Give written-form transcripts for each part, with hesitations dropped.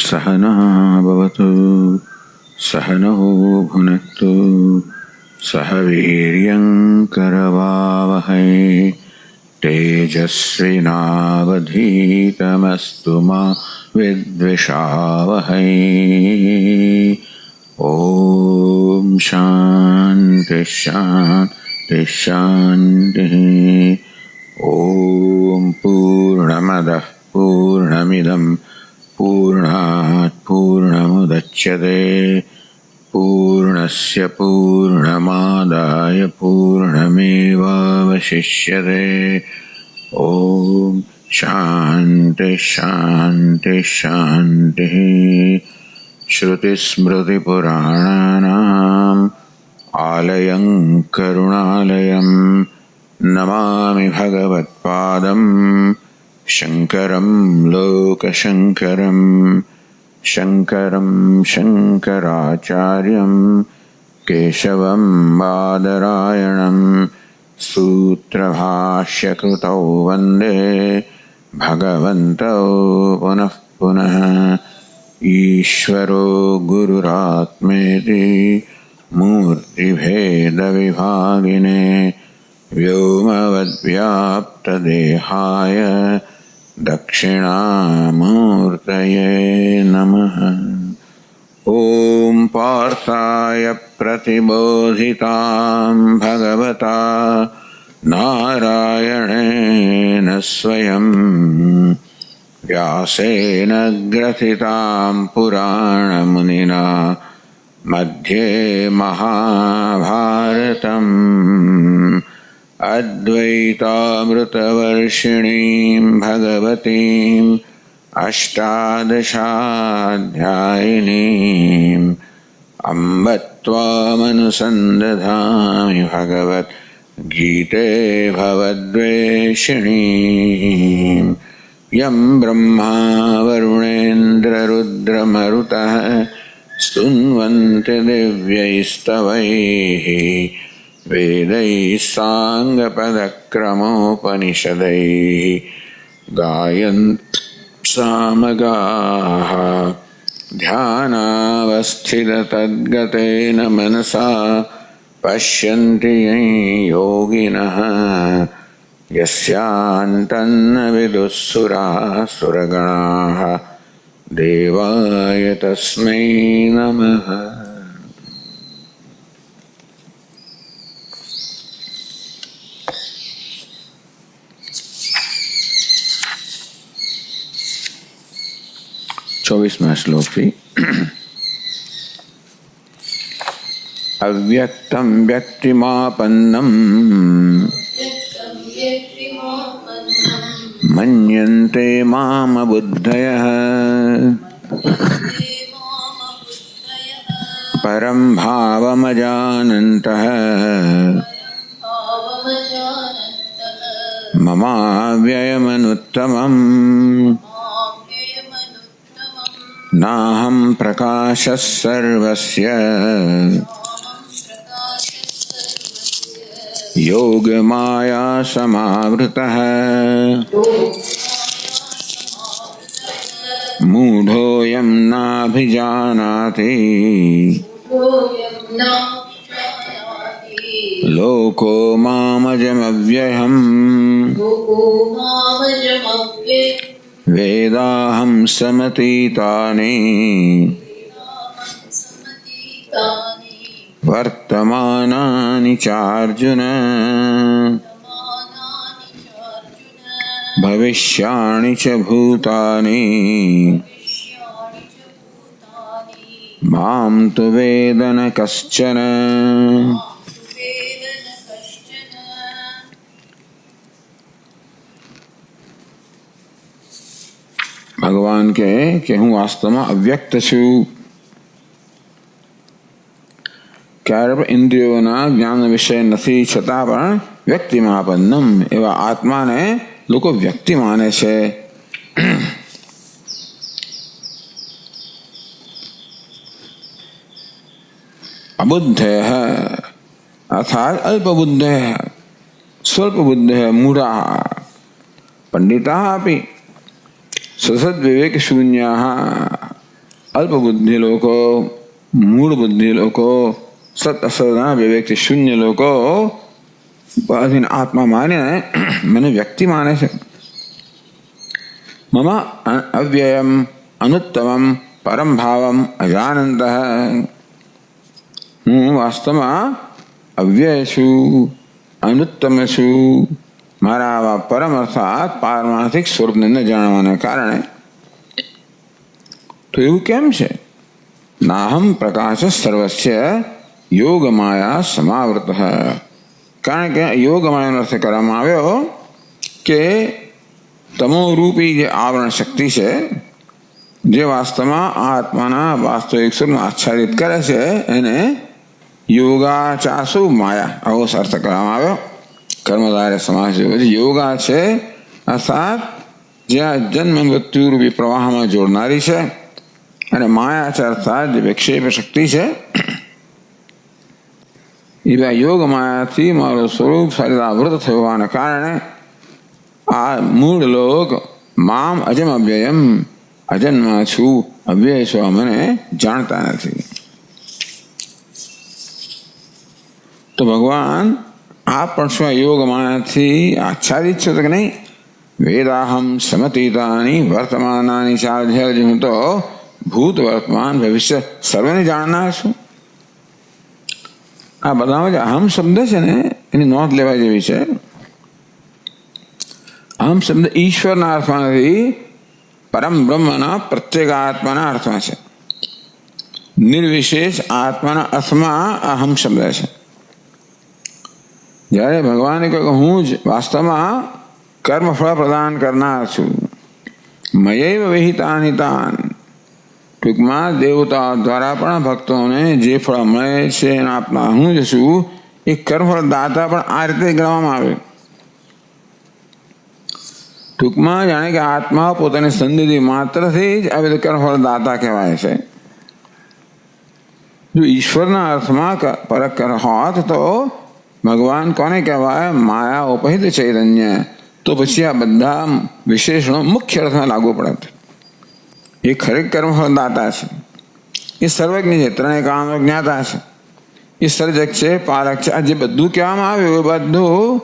सहनः भवतु सहनौ भुनक्तु सह वीर्यं करवावहै तेजस्विनावधीतमस्तु मा विद्विषावहै। ओम शांति शांति शांति। ओम पूर्णमदः पूर्णमिदं पूर्णात् पूर्णमुदच्यते पूर्णस्य पूर्णमादाय पूर्णमेवावशिष्यते। ओम शांति शांति शांति। श्रुतिस्मृतिपुराणानाम् आलयं करुणालयं नमामि भगवत्पादं शङ्करं लोकशङ्करं शङ्करं शङ्कराचार्यं केशवं बादरायणं सूत्रभाष्यकृतौ वन्दे भगवन्तौ पुनः पुनः। ईश्वरो गुरुरात्मेति मूर्तिभेदविभागिने व्योमवद्व्याप्तदेहाय दक्षिणामूर्तये नमः। ॐ पार्थाय प्रतिबोधितां भगवता नारायणेन स्वयं व्यासेन ग्रथितां पुराणमुनिना मध्ये महाभारतम् अद्वैतामृतवर्षिणीं भगवतीम् अष्टादशाध्यायिनीम् अम्ब त्वामनुसन्दधामि भगवद्गीते भवद्वेषिणीम्। यं ब्रह्मा वरुणेन्द्ररुद्रमरुतः स्तुन्वन्ति दिव्यैस्तवैः वेदैः साङ्गपदक्रमोपनिषदैः गायन्ति सामगाः ध्यानावस्थिततद्गतेन मनसा पश्यन्ति योगिनः यस्यान्तन्न विदुःसुराः सुरगणाः देवाय तस्मै नमः। चौबीसवां श्लोक भी अव्यक्तं व्यक्तिमापन्नं मन्यन्ते मामबुद्धयः परं भावमजानन्तः ममाव्ययमनुत्तमम् नाहं प्रकाशः सर्वस्य योगमाया समावृतः मूढोऽयं नाभिजानाति लोको मामजमव्ययम् वेदाहं समतीतानि वर्तमानानि चार्जुन भविष्याणि च भूतानि मां तु वेद न कश्चन। भगवान कहे कि हूँ वास्तव में अव्यक्त छू। क्यारे इंद्रियोना ज्ञान विषय નથી છતાં પણ વ્યક્તિમાપન્નમ એવા આત્માને લોકો વ્યક્તિ માને છે। अबुद्धयः अर्थात अल्पबुद्धयः स्वल्पबुद्धयः मूढाः पंडिताः अपि ससद्विवेकशून्याः अल्प बुद्धि लोको, मूળ बुद्धि लोको, सत असदना विवेकથી શૂન્ય લોકો બધાને આત્મા માને મને વ્યક્તિ માને છે. મમ અવ્યયમ અનુત્તમમ પરમ ભાવમ અજાનંતઃ, હું વાસ્તવમાં અવ્યય છું, અનુત્તમ છું, મારા આવા પરમ અર્થાત પારમાર્થિક સ્વરૂપને ન જાણવાના કારણે. તો એવું કેમ છે? નાહમ પ્રકાશ સર્વસ્ય યોગ માયા સમાવૃત. કારણ કે યોગ માયાનો અર્થ કરવામાં આવ્યો કે તમોરૂપી જે આવરણ શક્તિ છે, જે વાસ્તવમાં આત્માના વાસ્તવિક સ્વરૂપને આચ્છાદિત કરે છે, એને યોગાચાસુ માયા આવો અર્થ કરવામાં આવ્યો. કર્મધારે સમાસ જેવો યોગા છે અર્થાત જ્યાં જન્મ મૃત્યુ રૂપી પ્રવાહમાં જોડનારી છે, અને માયા છે અર્થાત જે વિક્ષેપ શક્તિ છે. એવા યોગ માયાથી મારું સ્વરૂપ સારી આવૃત થવાના કારણે આ મૂળ લોક મામ અજમ અવ્યયમ, અજન્મા છું, અવ્યય છું, મને જાણતા નથી. તો ભગવાન આ પણ શું યોગ માયાથી આચ્છાદિત છે કે નહીં? વેદાહમ સમતીતાની વર્તમાનાની ચાર હું તો ભૂત વર્તમાન ભવિષ્ય સર્વને જાણનાર છું. આ બધામાં જે અહમ શબ્દ છે ને એની નોંધ લેવા જેવી છે. અહમ શબ્દ ઈશ્વરના અર્થમાં નથી, પરમ બ્રહ્મના પ્રત્યેગાત્માના અર્થમાં છે. નિર્વિશેષ આત્માના અર્થમાં અહમ શબ્દ છે. જ્યારે ભગવાને કહ્યું હું જ વાસ્તવમાં કર્મફળ પ્રદાન કરનાર છું, મયૈવ વિહિતાનિ તાન, ટૂંકમાં દેવતાઓ દ્વારા પણ ભક્તોને જે ફળ મળે છે એના આપના હું જ છું, એ કર્મફળ દાતા પણ આ રીતે ગણવામાં આવે. ટૂંકમાં જાણે કે આત્મા પોતાની સંધિ માત્રથી જ આવી રીતે કર્મફળ દાતા કહેવાય છે. જો ઈશ્વરના અર્થમાં પરક હોત તો ભગવાન કોને કહેવાય? માયા ઉપહિત ચૈતન્ય. તો પછી આ બધા વિશેષણો મુખ્ય અર્થમાં લાગુ પડે. એ ખરેખર કર્મફળ દાતા છે, એ સર્વજ્ઞ છે, ત્રણેય કામનો જ્ઞાતા છે, એ સર્જક છે, પાલક છે. આ જે બધું કહેવામાં આવ્યું એ બધું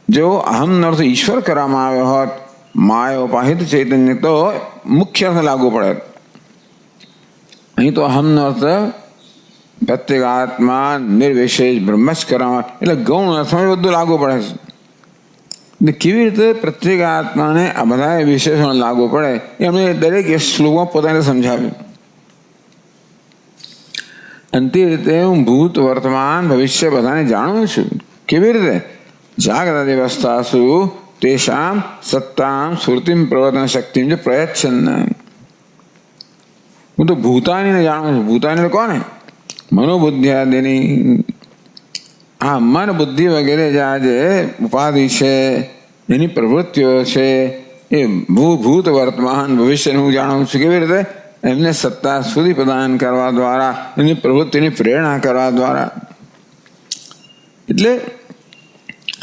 જો અહમનો અર્થ ઈશ્વર કરવામાં આવ્યો હોત, માયા ઉપાહિત ચૈતન્ય, તો મુખ્ય અર્થ લાગુ પડે. અહીં તો અહમનો અર્થ પ્રત્યેક આત્મા નિર્વિશેષ બ્રહ્મ જ કરવામાં, એટલે ગૌણ અર્થમાં બધું લાગુ પડે છે. કેવી રીતે પ્રત્યેક આત્માને આ બધા વિશેષણો લાગુ પડે એમણે દરેક શ્લોકમાં પોતાને સમજાવ્યું. અને તે રીતે હું ભૂત વર્તમાન ભવિષ્ય બધાને જાણું છું. કેવી રીતે? જાગ્રત અવસ્થાસુ તેષામ સત્તામ સ્મૃતિમ પ્રવર્તન શક્તિમ જે પ્રયચ્છન્ન. હું તો ભૂતાનીને જાણું છું. ભૂતાની કોને? મનોબુદ્ધિઆદિની. આ મન બુદ્ધિ વગેરે જે આજે ઉપાધિ છે, એની પ્રવૃત્તિઓ છે, એ ભૂત વર્તમાન ભવિષ્યને હું જાણું છું. કેવી રીતે? એમને સત્તા સુધી પ્રદાન કરવા દ્વારા, એમની પ્રવૃત્તિની પ્રેરણા કરવા દ્વારા. એટલે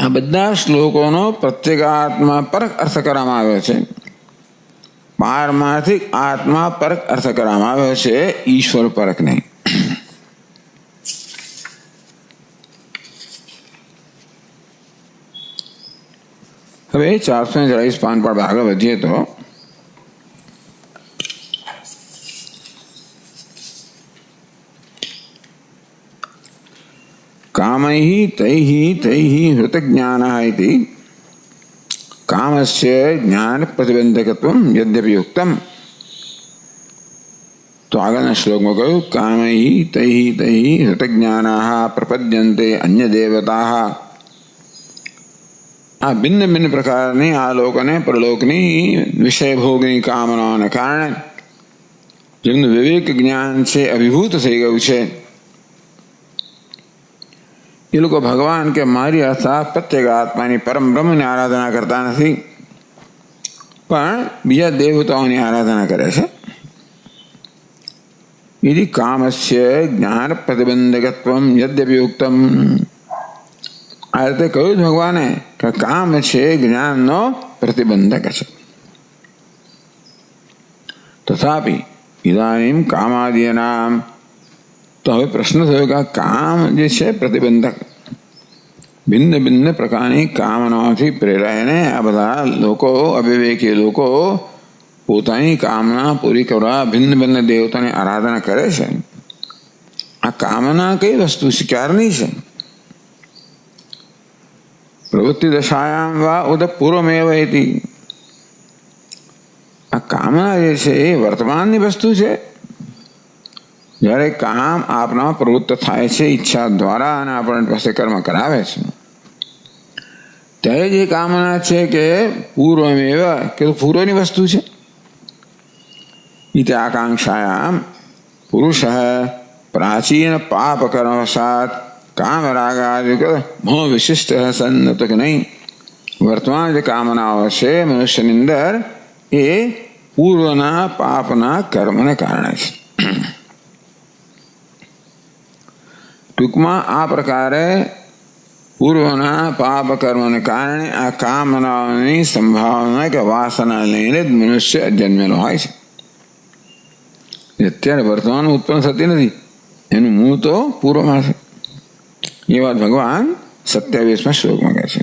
આ બધા શ્લોકોનો પ્રત્યેગાત્મા પરક અર્થ કરવામાં આવ્યો છે. પારમાર્થિક આત્મા પરક અર્થ કરવામાં આવ્યો છે, ઈશ્વર પરક નહીં. હવે 440 પાન પર આગળ વધીએ તો કામૈ તૈ હૃતજ્ઞાનઃ ઇતિ કામસ્ય જ્ઞાન પ્રતિબંધકત્વમ યદ્યપિ ઉક્તમ. તો આગળના શ્લોકમાં કહ્યું કામૈ તૈ હૃતજ્ઞાનઃ પ્રપદ્યન્તે અન્ય દેવતાઃ. આ ભિન્ન ભિન્ન પ્રકારની આ લોક અને પરલોકની વિષય ભોગની કામનાઓને કારણે જેમનું વિવેક જ્ઞાન છે અભિભૂત થઈ ગયું છે, એ લોકો ભગવાન કે મારી અર્થાત પ્રત્યેક આત્માની પરમ બ્રહ્મની આરાધના કરતા નથી, પણ બીજા દેવતાઓની આરાધના કરે છે. यदि कामस्य ज्ञान प्रतिबंधकत्वम यद्यपि उक्तम. આ રીતે કહ્યું ભગવાને કે કામ છે જ્ઞાનનો પ્રતિબંધક છે. તથાપિ ઇદાનીમ કામાદિનામ. તો હવે પ્રશ્ન થયો કે આ કામ જે છે પ્રતિબંધક, ભિન્ન ભિન્ન પ્રકારની કામનાઓથી પ્રેરાઈને આ બધા લોકો, અવિવેકી લોકો પોતાની કામના પૂરી કરવા ભિન્ન ભિન્ન દેવતાની આરાધના કરે છે. આ કામના કઈ વસ્તુ છે, ક્યારની છે? પ્રવૃત્તિ દશાયામ વા ઉદ પૂર્વમેવ ઇતિ. આ કામના જે છે એ વર્તમાનની વસ્તુ છે. જ્યારે કામ આપણા પ્રવૃત્ત થાય છે ઈચ્છા દ્વારા અને આપણા પાસે કર્મ કરાવે છે, ત્યારે જે કામના છે કે પૂર્વમેવ, કે પૂર્વની વસ્તુ છે. ઇતિ આકાંક્ષાયામ પુરુષ પ્રાચીન પાપ કર્મવશાત કામ રાગાદિક મોહ વિશિષ્ટ સન. તો કે નહીં, વર્તમાન જે કામનાઓ છે મનુષ્યની અંદર એ પૂર્વના પાપના કર્મને કારણે છે. ટૂંકમાં આ પ્રકારે પૂર્વના પાપ કર્મને કારણે આ કામનાઓની સંભાવના કે વાસના લઈને જ મનુષ્ય જન્મેલો હોય છે. અત્યારે વર્તમાન ઉત્પન્ન થતી નથી, એનું મૂળ તો પૂર્વમાં છે. એ વાત ભગવાન 27માં શ્લોકમાં કહે છે.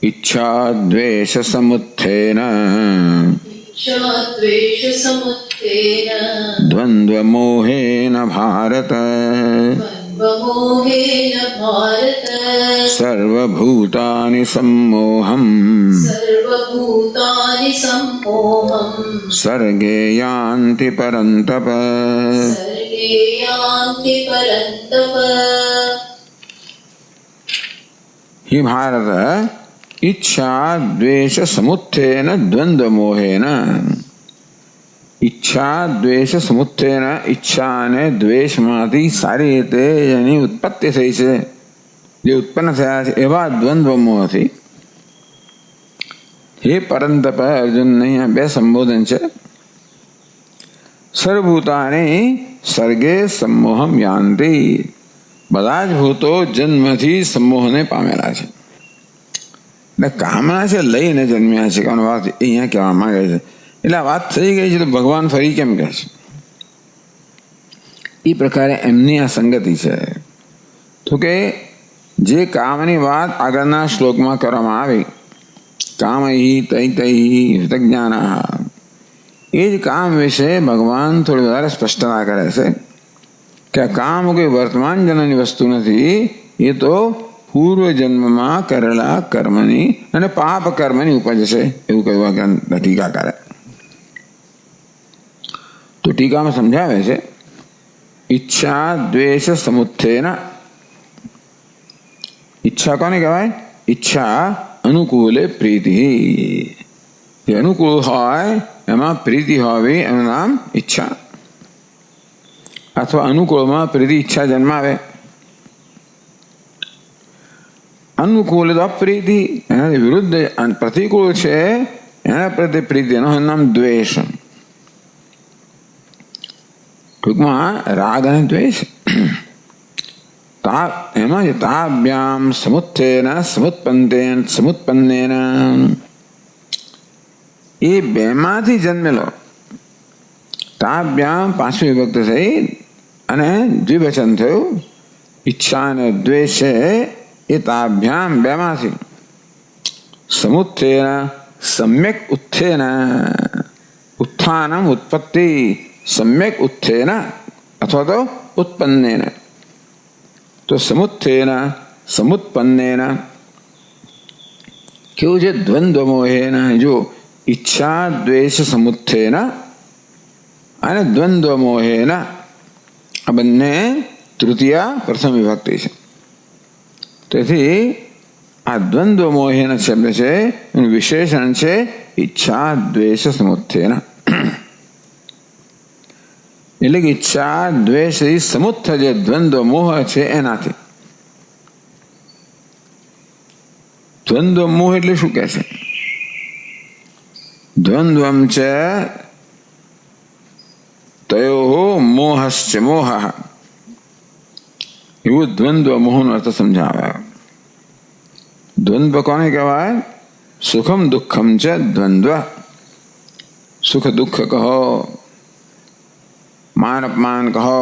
ઈચ્છા દ્વેષ સમુત્થેન દ્વંદ્વ મોહેન ભારત સર્વભૂતાનિ सम्मोहम् सर्गे यान्ति परन्तप. हे भारत, इच्छा द्वेष समुत्थेन द्वंद्व मोहेन. ઈચ્છા દ્વેષ સમુત્થેન, ઈચ્છા અને દ્વેષમાંથી સારી રીતે એની ઉત્પત્તિ થઈ છે, જે ઉત્પન્ન થયા છે એવા દ્વંદ્વ મોહથી. હે પરંતપ અર્જુન, અહીંયા બે સંબોધન છે. સર્વભૂતાની સર્ગે સંમોહમ યાંતિ. બધા જ ભૂતો જન્મથી સંમોહને પામેલા છે. એટલે કામના છે લઈને જન્મ્યા છે, કારણ વાત અહીંયા કહેવા માંગે છે. એટલે આ વાત થઈ ગઈ છે તો ભગવાન ફરી કેમ કહે છે? એ પ્રકારે એમની આ સંગતિ છે. તો કે જે કામની વાત આગળના શ્લોકમાં કરવામાં આવી, કામ તૈતૈ એ જ કામ વિશે ભગવાન થોડી વધારે સ્પષ્ટતા કરે છે કે આ કામ કોઈ વર્તમાન જન્મની વસ્તુ નથી, એ તો પૂર્વ જન્મમાં કરેલા કર્મની અને પાપ કર્મની ઉપજ છે, એવું કહ્યું ટીકાકારે. તો ટીકામાં સમજાવે છે, ઈચ્છા દ્વેષ સમુત્થેન. ઈચ્છા કોને કહેવાય? ઈચ્છા અનુકૂલે પ્રીતિ. જે અનુકૂળ હોય એમાં પ્રીતિ હોવી એનું નામ ઈચ્છા. અથવા અનુકૂળમાં પ્રીતિ ઈચ્છા જન્માવે. અનુકૂળ તો અપ્રીતિ, એનાથી વિરુદ્ધ પ્રતિકૂળ છે એના પ્રત્યે પ્રીતિ, એનું નામ દ્વેષ. ટૂંકમાં રાગ અને દ્વેષ. એમાં તાભ્યામ સમુત્થેન સમુત્પન્નેન, એ બેમાંથી જન્મેલો. તાભ્યામ પાંચમી વિભક્ત થઈ અને દ્વિવચન થયું. ઈચ્છા અને દ્વેષ એ તાભ્યામ બેમાંથી. સમુત્થેન સમ્યક ઉત્થેન, ઉત્થાનમ ઉત્પત્તિ, સમ્યક ઉત્થેન અથવા તો ઉત્પન્નેન. તો સમુત્થેન સમુત્પન્નેન કેવું છે? દ્વંદ્વ મોહેન. જો ઈચ્છા દ્વેષ સમુત્થેન અને દ્વંદ્વ મોહેન, આ બંને તૃતીયા પ્રથમ વિભક્તિ છે. તેથી આ દ્વંદ્વ મોહેન શબ્દ છે એનું વિશેષણ છે ઈચ્છા દ્વેષ સમુત્થેન. એટલે કે ઈચ્છા દ્વેષ સમુત્થ જે દ્વંદ્વ મોહ છે એનાથી. દ્વંદ્વ મોહ એટલે શું કે છે? દ્વંદ્વમ છે તયો મોહશ્ચ મોહ, એવું દ્વંદ્વ મોહનો અર્થ સમજાવે. દ્વંદ્વ કોને કહેવાય? સુખમ દુઃખમ છે દ્વંદ્વ. સુખ દુઃખ કહો, માન અપમાન કહો,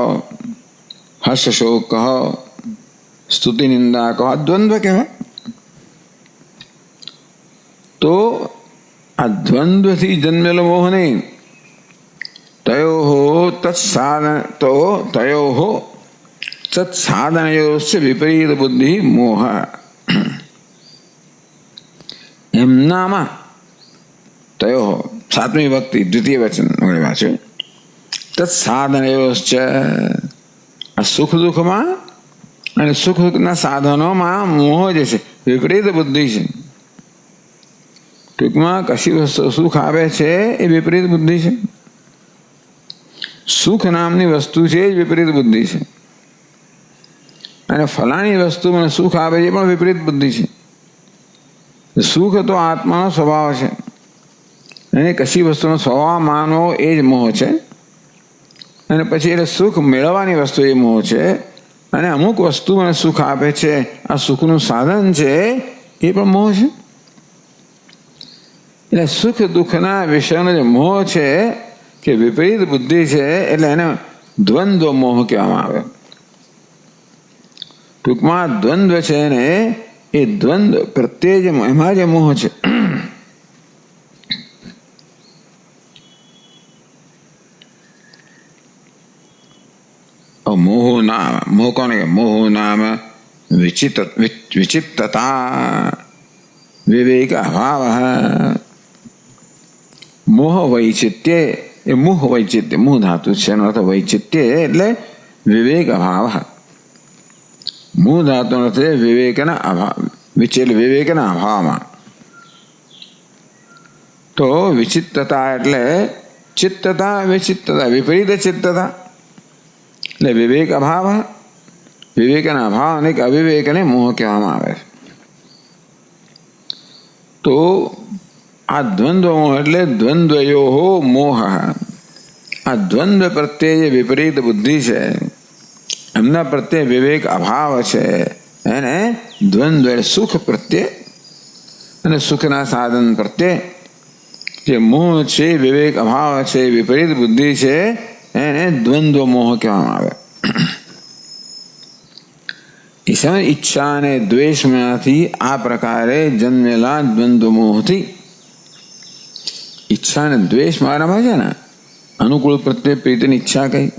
હર્ષ શોક કહો, સ્તુતિ નિંદા કહો, આ દ્વંદ્વ કહેવાય. તો આ દ્વંદ્વથી જન્મેલો મોહ નહીં. તયોઃ તત્સાધનયોશ્ચ વિપરીત બુદ્ધિ મોહ. એમનામાં તયોઃ સાતમી વિભક્તિ દ્વિતીય વચન વાંચ્યું. તત્સાધનયોશ્ચ આ સુખ દુઃખમાં અને સુખ દુઃખના સાધનોમાં મોહ જે છે વિપરીત બુદ્ધિ છે. ટૂંકમાં કશી વસ્તુ સુખ આવે છે એ વિપરીત બુદ્ધિ છે. સુખ નામની વસ્તુ છે એ વિપરીત બુદ્ધિ છે. અને ફલાણી વસ્તુ મને સુખ આવે છે પણ વિપરીત બુદ્ધિ છે. સુખ તો આત્માનો સ્વભાવ છે અને કશી વસ્તુનો સ્વભાવ માનવો એ જ મોહ છે. અને પછી એટલે સુખ મેળવવાની વસ્તુ એ મોહ છે. અને અમુક વસ્તુ મને સુખ આપે છે, આ સુખનું સાધન છે, એ પણ મોહ છે. એટલે સુખ દુઃખના વિષયનો જે મોહ છે કે વિપરીત બુદ્ધિ છે, એટલે એને દ્વંદ્વ મોહ કહેવામાં આવે. ટૂંકમાં દ્વંદ્વ છે ને એ દ્વંદ્વ પ્રત્યે એમાં જે મોહ છે. મોહ નામ મોહ કોને કે મોહ નામ વિચિત્તતા વિવેક અભાવ. મોહ વૈચિત્ય એ મોહ વૈચિત્ય મોહ ધાતુ છે એનો અર્થ વૈચિત્ય એટલે વિવેક અભાવ. મોહ ધાતુ અર્થ વિવેકના અભાવ, વિવેકના અભાવમાં. તો વિચિત્તતા એટલે ચિત્તતા વિચિત્તતા વિપરીત ચિત્તતા એટલે વિવેક અભાવ. વિવેકના અભાવ અને અવિવેકને મોહ કહેવામાં આવે. તો આ દ્વંદ્વ મોહ એટલે દ્વંદ્વયો મોહ. આ દ્વંદ્વ પ્રત્યે જે વિપરીત બુદ્ધિ છે એમના પ્રત્યે વિવેક અભાવ છે એને દ્વંદ્વ સુખ પ્રત્યે અને સુખના સાધન પ્રત્યે જે મોહ છે, વિવેક અભાવ છે, વિપરીત બુદ્ધિ છે, એને દ્વંદ્વ મોહ કહેવામાં આવે. ઈચ્છા અને દ્વેષમાંથી આ પ્રકારે જન્મેલા દ્વંદ્વ મોહથી ઈચ્છા અને દ્વેષ મારામાં છે ને અનુકૂળ પ્રત્યે પ્રીતિની ઈચ્છા કઈ,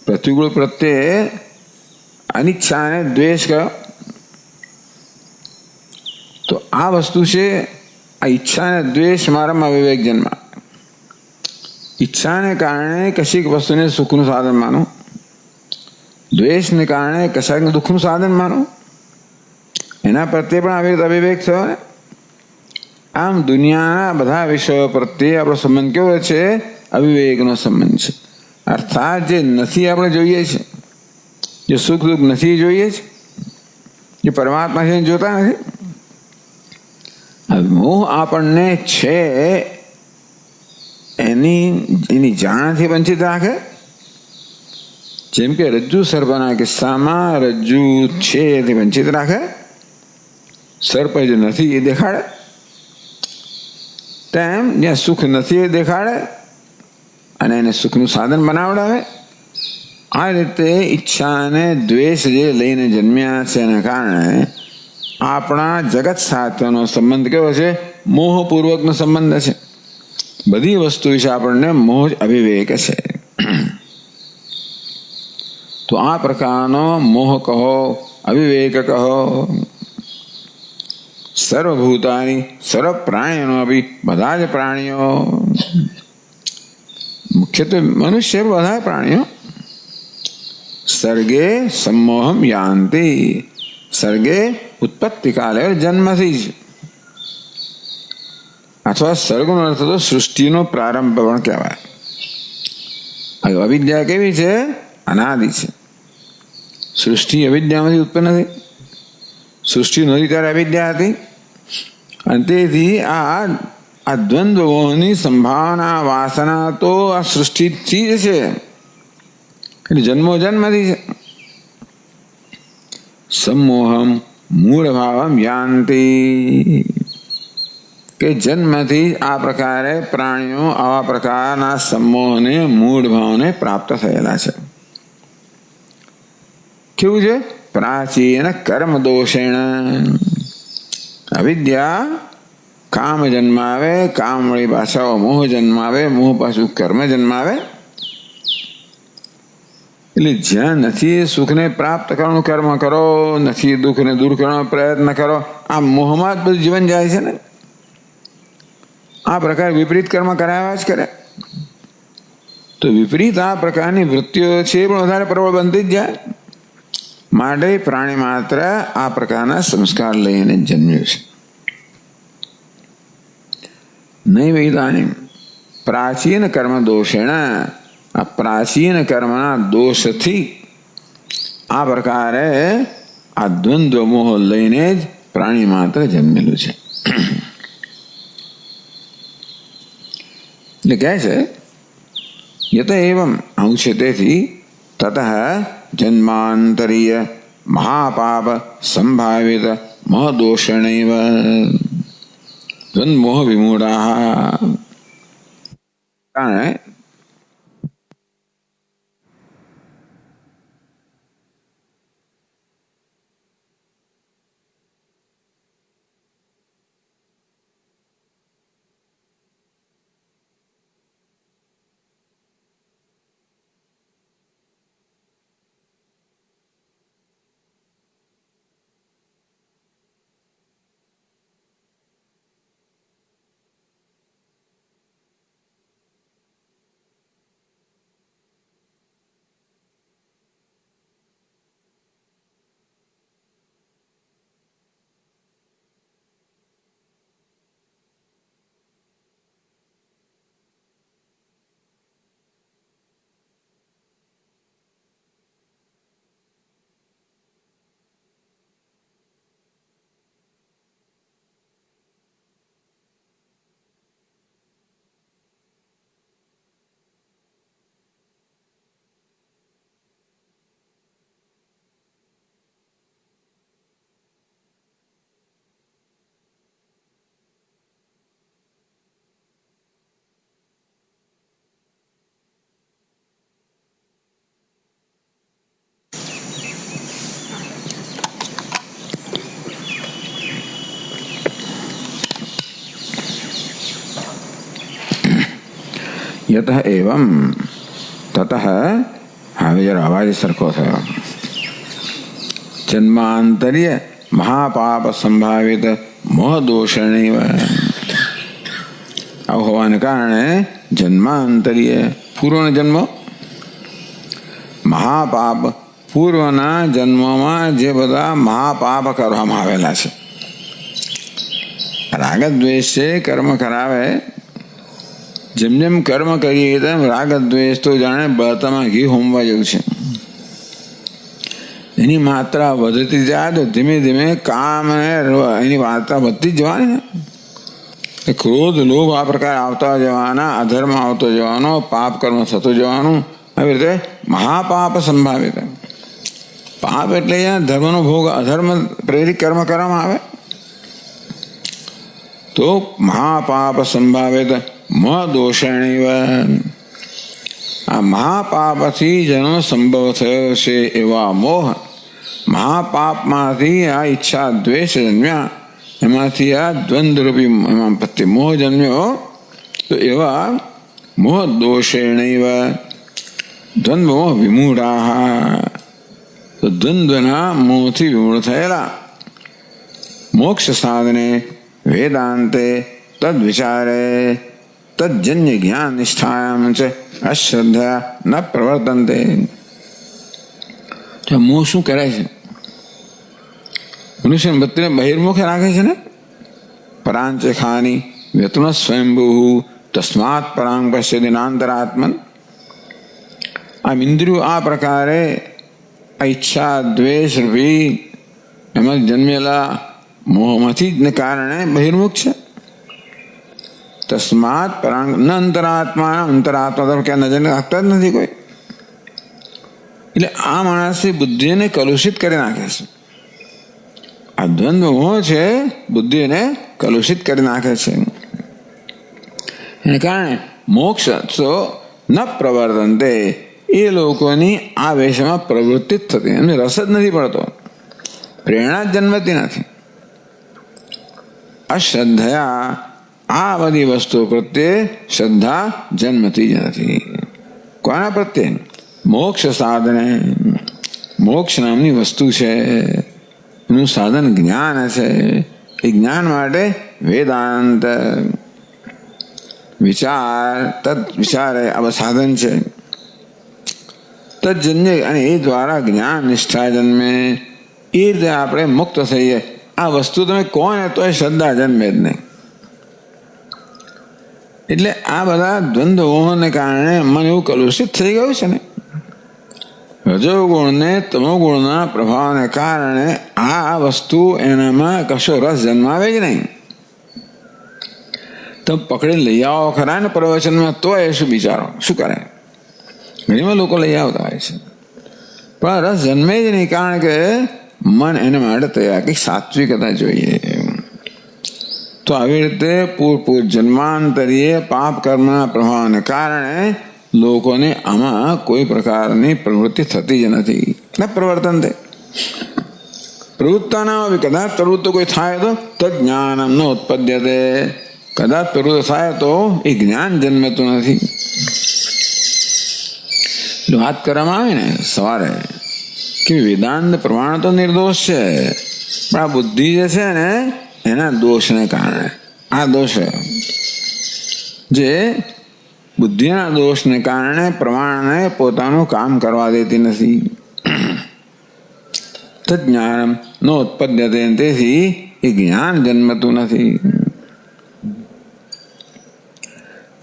પ્રતિકૂળ પ્રત્યે અનિચ્છા અને દ્વેષ કયો. તો આ વસ્તુ છે આ ઈચ્છા અને દ્વેષ મારામાં વિવેક જન્મ. ઈચ્છાને કારણે કશીક વસ્તુને સુખનું સાધન માનો, દ્વેષને કારણે કશાક દુઃખનું સાધન માનો, એના પ્રત્યે પણ આવી રીતે અવિવેક થયો ને. આમ દુનિયાના બધા વિષયો પ્રત્યે આપણો સંબંધ કેવો છે? અવિવેકનો સંબંધ છે. અર્થાત જે નથી આપણે જોઈએ છે, જે સુખ દુઃખ નથી જોઈએ છે, જે પરમાત્મા છે જોતા નથી. મોહ આપણને છે એની જાણથી વંચિત રાખે. જેમ કે રજ્જુ સર્પના કિસ્સામાં રજ્જુ છે એથી વંચિત રાખે, સર્પ જે નથી એ દેખાડે. તેમ જ્યાં સુખ નથી એ દેખાડે અને એને સુખનું સાધન બનાવડાવે. આ રીતે ઈચ્છા અને દ્વેષ જે લઈને જન્મ્યા છે એના કારણે આપણા જગત સાથેનો સંબંધ કેવો છે? મોહપૂર્વકનો સંબંધ છે. બધી વસ્તુ વિશે આપણને મોહ અવિવેક છે. તો આ પ્રકારનો મોહ કહો, અવિવેક કહો, સર્વભૂતાની સર્વ પ્રાણીઓનો બી બધા જ પ્રાણીઓ, મુખ્યત્વે મનુષ્ય બધા પ્રાણીઓ સર્ગે સંમોહમ યાંતિ. સર્ગે ઉત્પત્તિ કાલે જન્મથી જ, અથવા સર્ગનો અર્થ તો સૃષ્ટિનો પ્રારંભ પણ કહેવાય. અવિદ્યા કેવી છે? અનાદિ છે. સૃષ્ટિ અવિદ્યામાંથી ઉત્પન્ન થઈ. સૃષ્ટિ નહોતી ત્યારે અવિદ્યા હતી અને તેથી આ દ્વંદ્વોની સંભાવના વાસના તો આ સૃષ્ટિથી જ છે, એટલે જન્મો જન્મથી છે. સંમોહમ મૂળ ભાવમ યાંતિ. કે જન્મથી આ પ્રકારે પ્રાણીઓ આવા પ્રકારના સમોહને મૂળ ભાવને પ્રાપ્ત થયેલા છે. કેવું છે? પ્રાચીન કર્મ દોષેણ. અવિદ્યા કામ જન્માવે, કામ વળી પાછો મોહ જન્માવે, મોહ પાછું કર્મ જન્માવે. એટલે જ્યાં નથી સુખને પ્રાપ્ત કરવાનું કર્મ કરો, નથી દુઃખને દૂર કરવાનો પ્રયત્ન કરો, આ મોહમાં જ બધું જીવન જાય છે ને. આ પ્રકાર વિપરીત કર્મ કરાવ્યા જ કરે તો વિપરીત આ પ્રકારની વૃત્તિઓ છે પણ વધારે પ્રબળ બનતી જ જાય. માટે પ્રાણી માત્ર આ પ્રકારના સંસ્કાર લઈને જન્મ્યું છે. નહીં વૈદાની પ્રાચીન કર્મ દોષેણ. આ પ્રાચીન કર્મના દોષથી આ પ્રકારે આ દ્વંદ્વ મોહ લઈને જ પ્રાણી માત્ર જન્મેલું છે. એટલે કહે છે યત એવમ આવું છે તેથી તતઃ જન્માંતરીય મહાપાપ સંભાવિત મહદોષણૈવ દ્વંદ્વમોહ વિમૂઢાઃ. કારણ યત એવમ તતઃ, હવે જરા અવાજ સરખો થયો, જન્માંતર્ય મહાપાપ સંભાવિત મોહદોષણૈવ. આવું હોવાને કારણે જન્માંતર્ય પૂર્વનો જન્મ, મહાપાપ પૂર્વના જન્મોમાં જે બધા મહાપાપ કરવામાં આવેલા છે. રાગદ્વેષ છે કર્મ કરાવે. જેમ જેમ કર્મ કરીએ તેમ રાગદ્વેષ તો જાણે બળતામાં ઘી હોમવા જેવું છે. એની માત્રા વધતી જાય તો ધીમે ધીમે કામ એની માત્રા વધતી જ જવાની. ક્રોધ લોભ આ પ્રકાર આવતા જવાના, અધર્મ આવતો જવાનો, પાપ કર્મ થતું જવાનું. આવી રીતે મહાપાપ સંભાવિત. પાપ એટલે ધર્મનો ભોગ, અધર્મ પ્રેરિત કર્મ કરવામાં આવે તો મહાપાપ સંભાવિત મહદોષણૈવ. આ મહાપાપથી જેનો સંભવ થયો છે એવા મોહ, મહાપાપમાંથી આ ઈચ્છા દ્વેષ જન્મ્યા, એમાંથી આ દ્વંદ્વરૂપી એમાં પ્રત્યે મોહ જન્મ્યો, તો એવા મોહ દોષેણૈવ દ્વંદ્વ વિમૂઢાઃ. તો દ્વંદ્વના મોહથી વિમૂઢ થયેલા મોક્ષ સાધને વેદાંતે તદ વિચારે તજન્ય જ્ઞાન નિષ્ઠાયામ ચ અશ્રદ્ધા ન પ્રવર્તન્તે. મોહ શું કરે છે? મનુષ્ય બત્રીને બહિર્મુખે રાખે છે ને. પરાંચ ખાની વ્યતુન સ્વયંભૂ તસ્માત પરાંગ પશ્યતિ નાંતરાત્મન. આ ઇન્દ્રિયો આ પ્રકારે આ ઈચ્છા દ્વેષ રૂપી એમાં જન્મેલા મોહમાંથી જ કારણે બહિર્મુખ છે. તસ્માત પરાંગ ન અંતરાત્મા. અંતરાત્મા તરફ ક્યાં નજર રાખતા જ નથી કોઈ. એટલે આ માણસની બુદ્ધિને કલુષિત કરી નાખે છે. આ દ્વંદ્વ મોહ છે, બુદ્ધિને કલુષિત કરી નાખે છે. એને કારણે મોક્ષ તો ન પ્રવર્તન્તે, એ લોકોની આ વેશમાં પ્રવૃત્તિ જ થતી, એમને રસ જ નથી પડતો, પ્રેરણા જ જન્મતી નથી. અશ્રદ્ધયા, આ બધી વસ્તુઓ પ્રત્યે શ્રદ્ધા જન્મતી જ નથી. કોના પ્રત્યે? મોક્ષ સાધને. મોક્ષ નામની વસ્તુ છે, એનું સાધન જ્ઞાન છે. એ જ્ઞાન માટે વેદાંત, વિચાર, તદ વિચાર આ સાધન છે. તજન્ય, અને એ દ્વારા જ્ઞાન નિષ્ઠા જન્મે. એ રીતે આપણે મુક્ત થઈએ. આ વસ્તુ તમે કોને તો એ શ્રદ્ધા જન્મે જ નહીં. એટલે આ બધા દ્વંદ્વોને કારણે મન એવું કલુષિત થઈ ગયું છે ને. રજોગુણ ને તમોગુણના પ્રભાવને કારણે આ વસ્તુ એનામાં કશો રસ જન્માવે જ નહીં. તો પકડી લઈ આવો ખરા ને પ્રવચનમાં, તો એ શું બિચારો શું કરે? ઘણીમાં લોકો લઈ આવતા હોય છે, પણ રસ જન્મે જ નહીં, કારણ કે મન એને માટે તૈયાર, કંઈક સાત્વિકતા જોઈએ. તો આવી રીતે પૂર જન્માંતરીય પાપ કર્મના પ્રભાવને કારણે લોકોને આમાં કોઈ પ્રકારની પ્રવૃત્તિ થતી જ નથી. ન પ્રવર્તન થાય પ્રવૃત્તાના, કદાચ પ્રવૃત્તિ કોઈ થાય તો જ્ઞાન ન ઉત્પદ્યતે, કદાચ પ્રવૃત્તિ થાય તો એ જ્ઞાન જન્મતું નથી. વાત કરવામાં આવે ને સવારે કે વેદાંત પ્રમાણ તો નિર્દોષ છે, પણ આ બુદ્ધિ જે છે ને એના દોષને કારણે, આ દોષ જે બુદ્ધિના દોષને કારણે પ્રમાણને પોતાનું કામ કરવા દેતી નથી. તજ્ઞાન ન ઉત્પદ્યતે, તેથી એ જ્ઞાન જન્મતું નથી.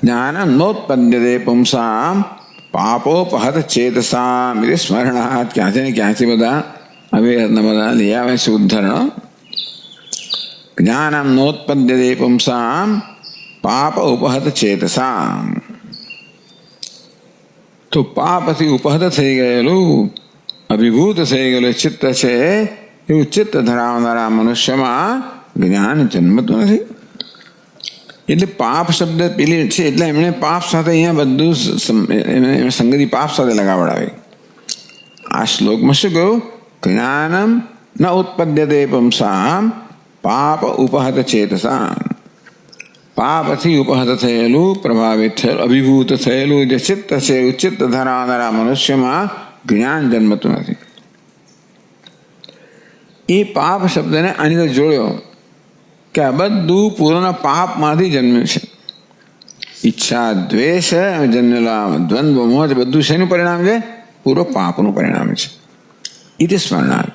જ્ઞાન નોત્પદ્યતે પુંસામ પાપોપહત ચેતસા. સ્મરણાર્થ ક્યાંથી ને ક્યાંથી બધા હવે બધા લઈ આવે છે ઉદ્ધરણ. જ્ઞાનમ નોત્પદ્યતે પુંસામ પાપ ઉપહત ચેતસા. તો પાપથી ઉપહત થઈ ગયેલું, અભિભૂત થઈ ગયેલું ચિત્ત છે, એવું ચિત્ત ધરાવનારા મનુષ્યમાં જ્ઞાન જન્મતું નથી. એટલે પાપ શબ્દ પેલી છે, એટલે એમણે પાપ સાથે અહીંયા બધું સંગતિ પાપ સાથે લગાવડાવી. આ શ્લોકમાં શું કહ્યું? જ્ઞાનમ ન ઉત્પદ્યતે પુંસામ પાપ ઉપહત ચેતસા. પાપથી ઉપહત થયેલું, પ્રભાવિત થયેલું, અભિભૂત થયેલું જે ચિત્ત છે, ચિત્ત ધરાવનારા મનુષ્યમાં જ્ઞાન જન્મતું નથી. એ પાપ શબ્દને આની સાથે જોડ્યો કે આ બધું પૂર્ણ પાપમાંથી જન્મ્યું છે. ઈચ્છા, દ્વેષ જન્મેલા, દ્વંદ્વ, મોહ, બધું શેનું પરિણામ છે? પૂર્વ પાપનું પરિણામ છે. એ સ્મરણાર્થ.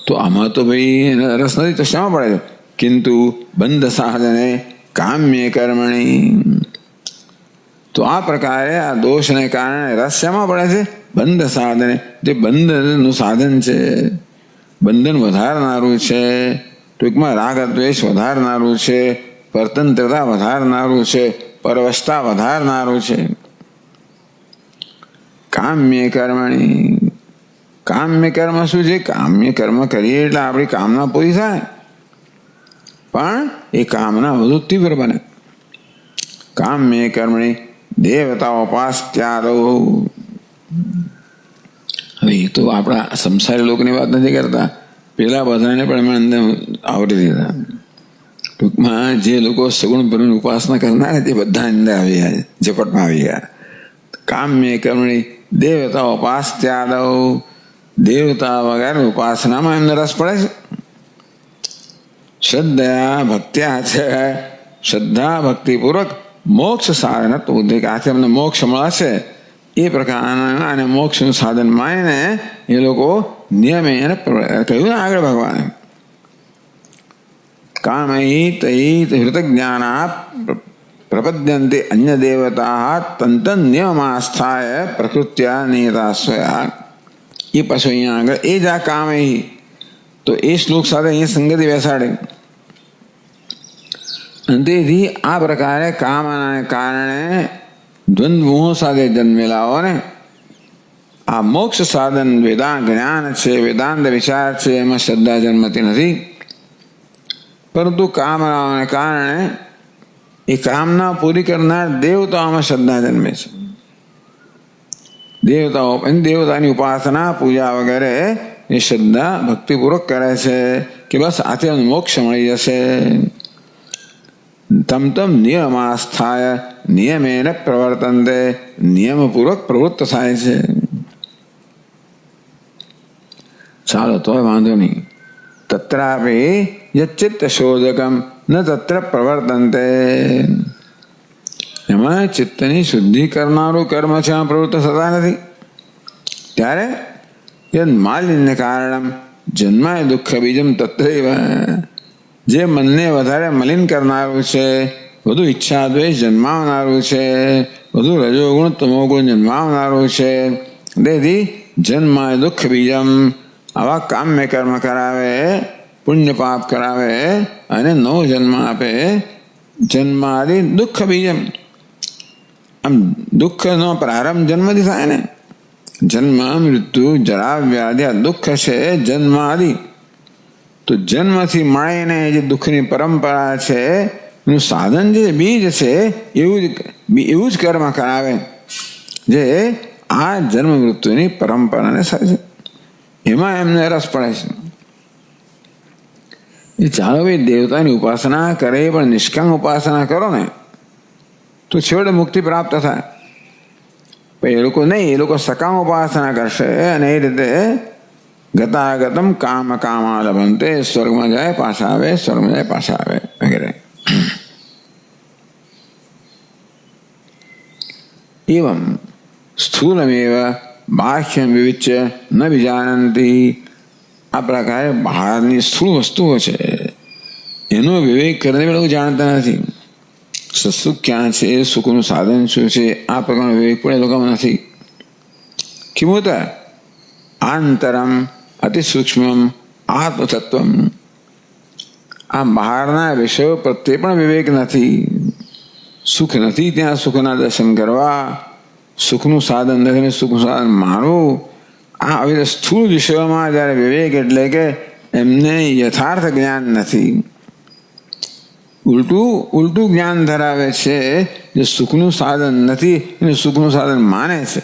તો આમાં તો ભાઈ રસ નથી, તો શેમાં પડે છે? કિંતુ બંધ સાધને કામ્ય કર્મણી. તો આ પ્રકારે આ દોષને કારણે રસ શેમાં પડે છે? બંધ સાધને, જે બંધનું સાધન છે, બંધન વધારનારું છે, ટૂંકમાં રાગ દ્વેષ વધારનારું છે, પરતંત્રતા વધારનારું છે, પરવશતા વધારનારું છે. કામ્ય કર્મણી. કામ્ય કર્મ શું છે? કામ્ય કર્મ કરીએ એટલે આપણી કામના પૂરી થાય, પણ એ કામના વધુ તીવ્ર બને. કામ્ય કર્મણી દેવતા ઉપાસ્યાદો. હવે એ તો આપણા સંસારી લોકોની વાત નથી કરતા, પેલા બધાને પણ એમાં અંદર આવરી દીધા. ટૂંકમાં જે લોકો સગુણ બ્રહ્મની ઉપાસના કરનાર તે બધા અંદર આવી ગયા, ઝપટમાં આવી ગયા. કામ્ય કર્મણી દેવતા ઉપાસ્યાદો. દેવતા વગેરે ઉપાસનામાં એમને રસ પડે છે. શ્રદ્ધા ભક્ત્યા છે, શ્રદ્ધા ભક્તિપૂર્વક મોક્ષ સાધન બુદ્ધિ, આથી અમને મોક્ષ મળશે એ પ્રકારના અને મોક્ષનું સાધન માનીને એ લોકો નિયમે એને કહ્યું ને આગળ ભગવાને કામૈત હૃતજ્ઞાના પ્રપદ્યંતે અન્ય દેવતા તંતન નિયમાસ્થાય પ્રકૃત્યા નિયતા સ્વયા. એ પાછું અહીંયા આગળ એ જ આ કામ તો એ શ્લોક સાથે અહીંયા સંગતિ બેસાડે. તેથી આ પ્રકારે કામના કારણે દ્વંદ્વમોહ સાથે જન્મેલાઓને આ મોક્ષ સાધન વેદાંત જ્ઞાન છે, વેદાંત વિચાર છે, એમાં શ્રદ્ધા જન્મતી નથી. પરંતુ કામનાઓને કારણે એ કામના પૂરી કરનાર દેવતાઓમાં શ્રદ્ધા જન્મે છે. દેવતાની ઉપાસના પૂજા વગેરે એ શ્રદ્ધા ભક્તિપૂર્વક કરે છે કે બસ આથી મોક્ષ મળી જશે. તમ તમ નિયમાસ્થાય નિયમેન પ્રવર્તન્તે, નિયમપૂર્વક પ્રવૃત્ત થાય છે. ચાલો તોય વાંધો નહીં. તત્રાપી યચ્ચિત્ત શોધકમ ન તત્ર પ્રવર્તન્તે. એમાં ચિત્તની શુદ્ધિ કરનારું કર્મ છે, એમાં પ્રવૃત્ત થતા નથી. ત્યારે યદ માલિન્ય કારણમ જન્માય દુઃખ બીજમ તત્રૈવ. જે મનને વધારે મલિન કરનારું છે, વધુ ઈચ્છા દ્વેષ જન્માવનારું છે, વધુ રજોગુણ તમોગુણ જન્માવનારું છે, તેથી જન્માય દુઃખ બીજમ. આવા કામ્ય કર્મ કરાવે, પુણ્ય પાપ કરાવે અને નવો જન્મ આપે. જન્માદિ દુઃખ બીજમ. આમ દુઃખનો પ્રારંભ જન્મથી થાય ને. જન્મ મૃત્યુ જરા વ્યાધિ આ દુઃખ છે જન્માદિ. તો જન્મથી મળીને જે દુઃખની પરંપરા છે એનું સાધન જે બીજ છે એવું જ કર્મ કરાવે જે આ જન્મ મૃત્યુની પરંપરાને સાચે એમાં એમને રસ પડે છે. એ ચાલો ભાઈ દેવતાની ઉપાસના કરે પણ નિષ્કામ ઉપાસના કરો ને તો છેવટે મુક્તિ પ્રાપ્ત થાય. પણ એ લોકો નહીં, એ લોકો સકામ ઉપાસના કરશે અને એ રીતે ગતાગતમ કામ કામા લભંતે. સ્વર્ગમાં જાય પાછા આવે, સ્વર્ગમાં જાય પાછા આવે વગેરે. એવમ સ્થૂલમેવ બાહ્યમ વિવિચ્ય ન વિજાનંતી. આ પ્રકારે બહારની સ્થૂળ વસ્તુઓ છે એનો વિવેક કરીને લોકો જાણતા નથી. સુખ ક્યાં છે, સુખનું સાધન શું છે, આ પ્રકારનો વિવેક પણ એ લોકોમાં નથી. કિમુત આંતરમ અતિ સૂક્ષ્મ આત્મતત્વમ. આ બહારના વિષયો પ્રત્યે પણ વિવેક નથી. સુખ નથી ત્યાં સુખના દર્શન કરવા, સુખનું સાધન નથી સુખનું સાધન માનવું. આ આવી સ્થૂળ વિષયોમાં જ્યારે વિવેક એટલે કે એમને યથાર્થ જ્ઞાન નથી, ઉલટું જ્ઞાન ધરાવે છે. જે સુખનું સાધન નથી એને સુખનું સાધન માને છે.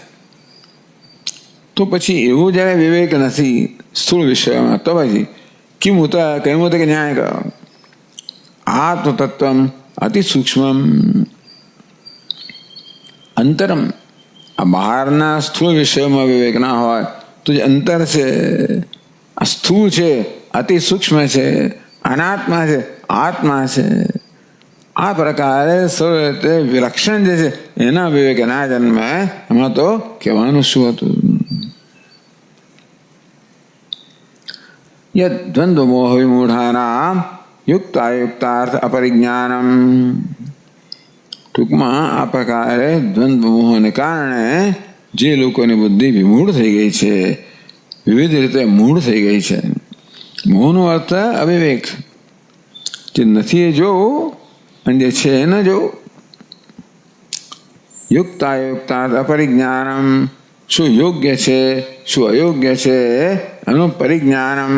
તો પછી એવું જ્યારે વિવેક નથી સ્થૂળ વિષયોમાં તો પછી કિમુત કહ્યું કે ન્યાય કરો. આત્મતત્વમ અતિ સૂક્ષ્મ અંતરમ. આ બહારના સ્થૂળ વિષયોમાં વિવેક ના હોય તો જે અંતર છે આ સ્થૂળ છે, અતિ સૂક્ષ્મ છે, અનાત્મા છે, આત્મા છે. આ પ્રકારે સર્વ રીતે વિલક્ષણ જે છે એના વિવેક ના જન્મે. એમાં તો કહેવાનું શું હતું? યદ દ્વંદ્વ મોહ વિમૂઢાનામ યુક્તાયુક્તાર્થ અપરિજ્ઞાનમ. ટૂંકમાં આ પ્રકારે દ્વંદ્વ મોહને કારણે જે લોકોની બુદ્ધિ વિમૂઢ થઈ ગઈ છે, વિવિધ રીતે મૂઢ થઈ ગઈ છે. મોહનો અર્થ અવિવેક. જે નથી એ જોવું અને જે છે એ ન જોવું. યુક્તાયુક્તાર્થ અપરિજ્ઞાનમ. શું યોગ્ય છે શું અયોગ્ય છે એનું પરિજ્ઞાનમ.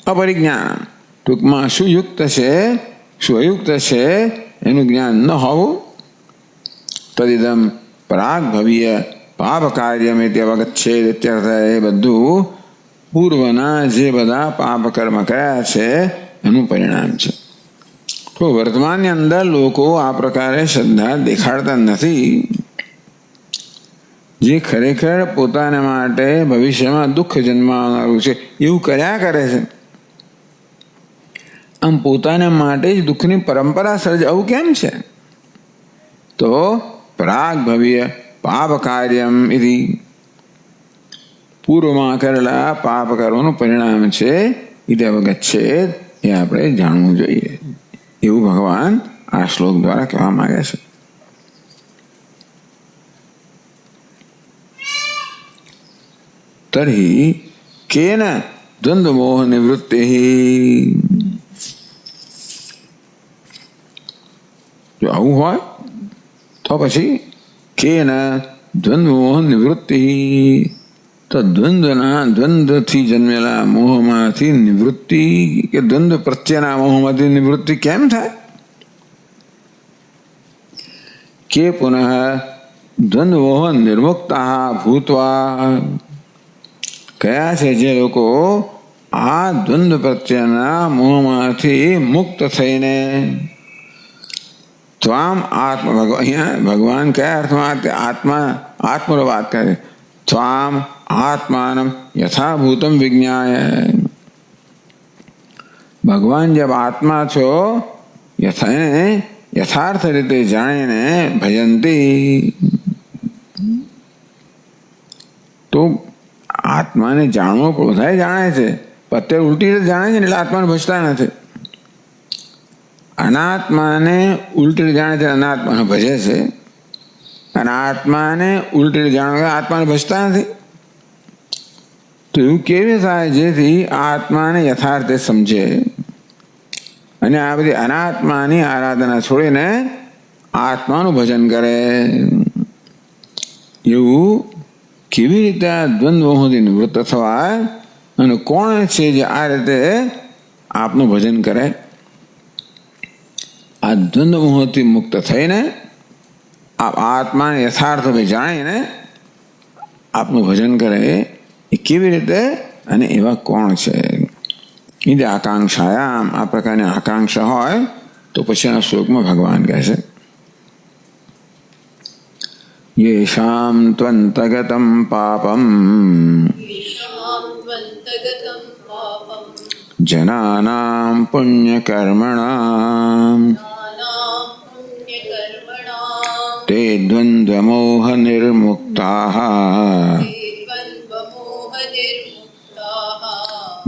અપરિજ્ઞાન ટૂંકમાં શું યુક્ત છે શું અયુક્ત છે એનું જ્ઞાન ન હોવું. તદિદમ પ્રાગભવીય પાપ કાર્યમેતિ અવગચ્છેદ ઇત્યર્થ. એ બધું પૂર્વના જે બધા પાપ કર્મ કર્યા છે એનું પરિણામ છે. તો વર્તમાનની અંદર લોકો આ પ્રકારે શ્રદ્ધા દેખાડતા નથી. જે ખરેખર પોતાના માટે ભવિષ્યમાં દુઃખ જન્માવનારું છે એવું કર્યા કરે છે. આમ પોતાના માટે જ દુઃખની પરંપરા સર્જ આવું કેમ છે? તો પ્રાગ ભવ્ય પાપ કાર્યમ ઇતિ. પૂર્વમાં કરેલા પાપ કર્મનું પરિણામ છે. ઇતિ અવગચ્છેદ. એ આપણે જાણવું જોઈએ. એવું ભગવાન આ શ્લોક દ્વારા કહેવા માંગે છે. તર્હિ કેન દ્વંદ્વ મોહ નિવૃત્તિ. જો આવું હોય તો પછી કેન દ્વંદ્વ મોહ નિવૃત્તિ. તો દ્વંદ્વથી જન્મેલા મોહમાંથી નિવૃત્તિ કે દ્વંદ્વ પ્રત્યેના મોહમાંથી નિવૃત્તિ કેમ થાય? કે પુનઃ દ્વંદ્વો નિર્મુક્તા ભૂત્વા, કયા છે જે લોકો આ દ્વંદ્વ પ્રત્યેના મોહમાંથી મુક્ત થઈને ત્વામ આત્મા, અહીંયા ભગવાન કયા અર્થમાં આત્મનો વાત કરે? ત્વામ આત્માનમ યથાભૂતમ વિજ્ઞાય, ભગવાન જબ આત્મા છો યથાર્થ રીતે જાણીને ભજંતી, તો આત્માને જાણવો બધા જાણે છે, અત્યારે ઉલટી રીતે જાણે છે ને એટલે આત્માને ભજતા નથી. અનાત્માને ઉલટી જાણે છે, અનાત્માને ભજે છે, અને આત્માને ઉલટી જાણે આત્માને ભજતા નથી. તો એવું કેવી થાય જેથી આત્માને યથાર્થે સમજે અને આ બધી અનાત્માની આરાધના છોડીને આત્માનું ભજન કરે? એવું કેવી રીતે આ દ્વંદ્વોથી નિવૃત્ત થવાય? અને કોણ છે જે આ રીતે આપનું ભજન કરે? આ દ્વંદ્વોથી મુક્ત થઈને આત્માને યથાર્થ જાણીને આપનું ભજન કરે એ કેવી રીતે અને એવા કોણ છે? એ આકાંક્ષાયામ, આ પ્રકારની આકાંક્ષા હોય તો પછીના શ્લોકમાં ભગવાન કહે છે યેષામ ત્વંતગતમ પાપમ જનાનામ પુણ્યકર્મણામ તે દ્વંદ્વમોહ નિર્મુક્તાઃ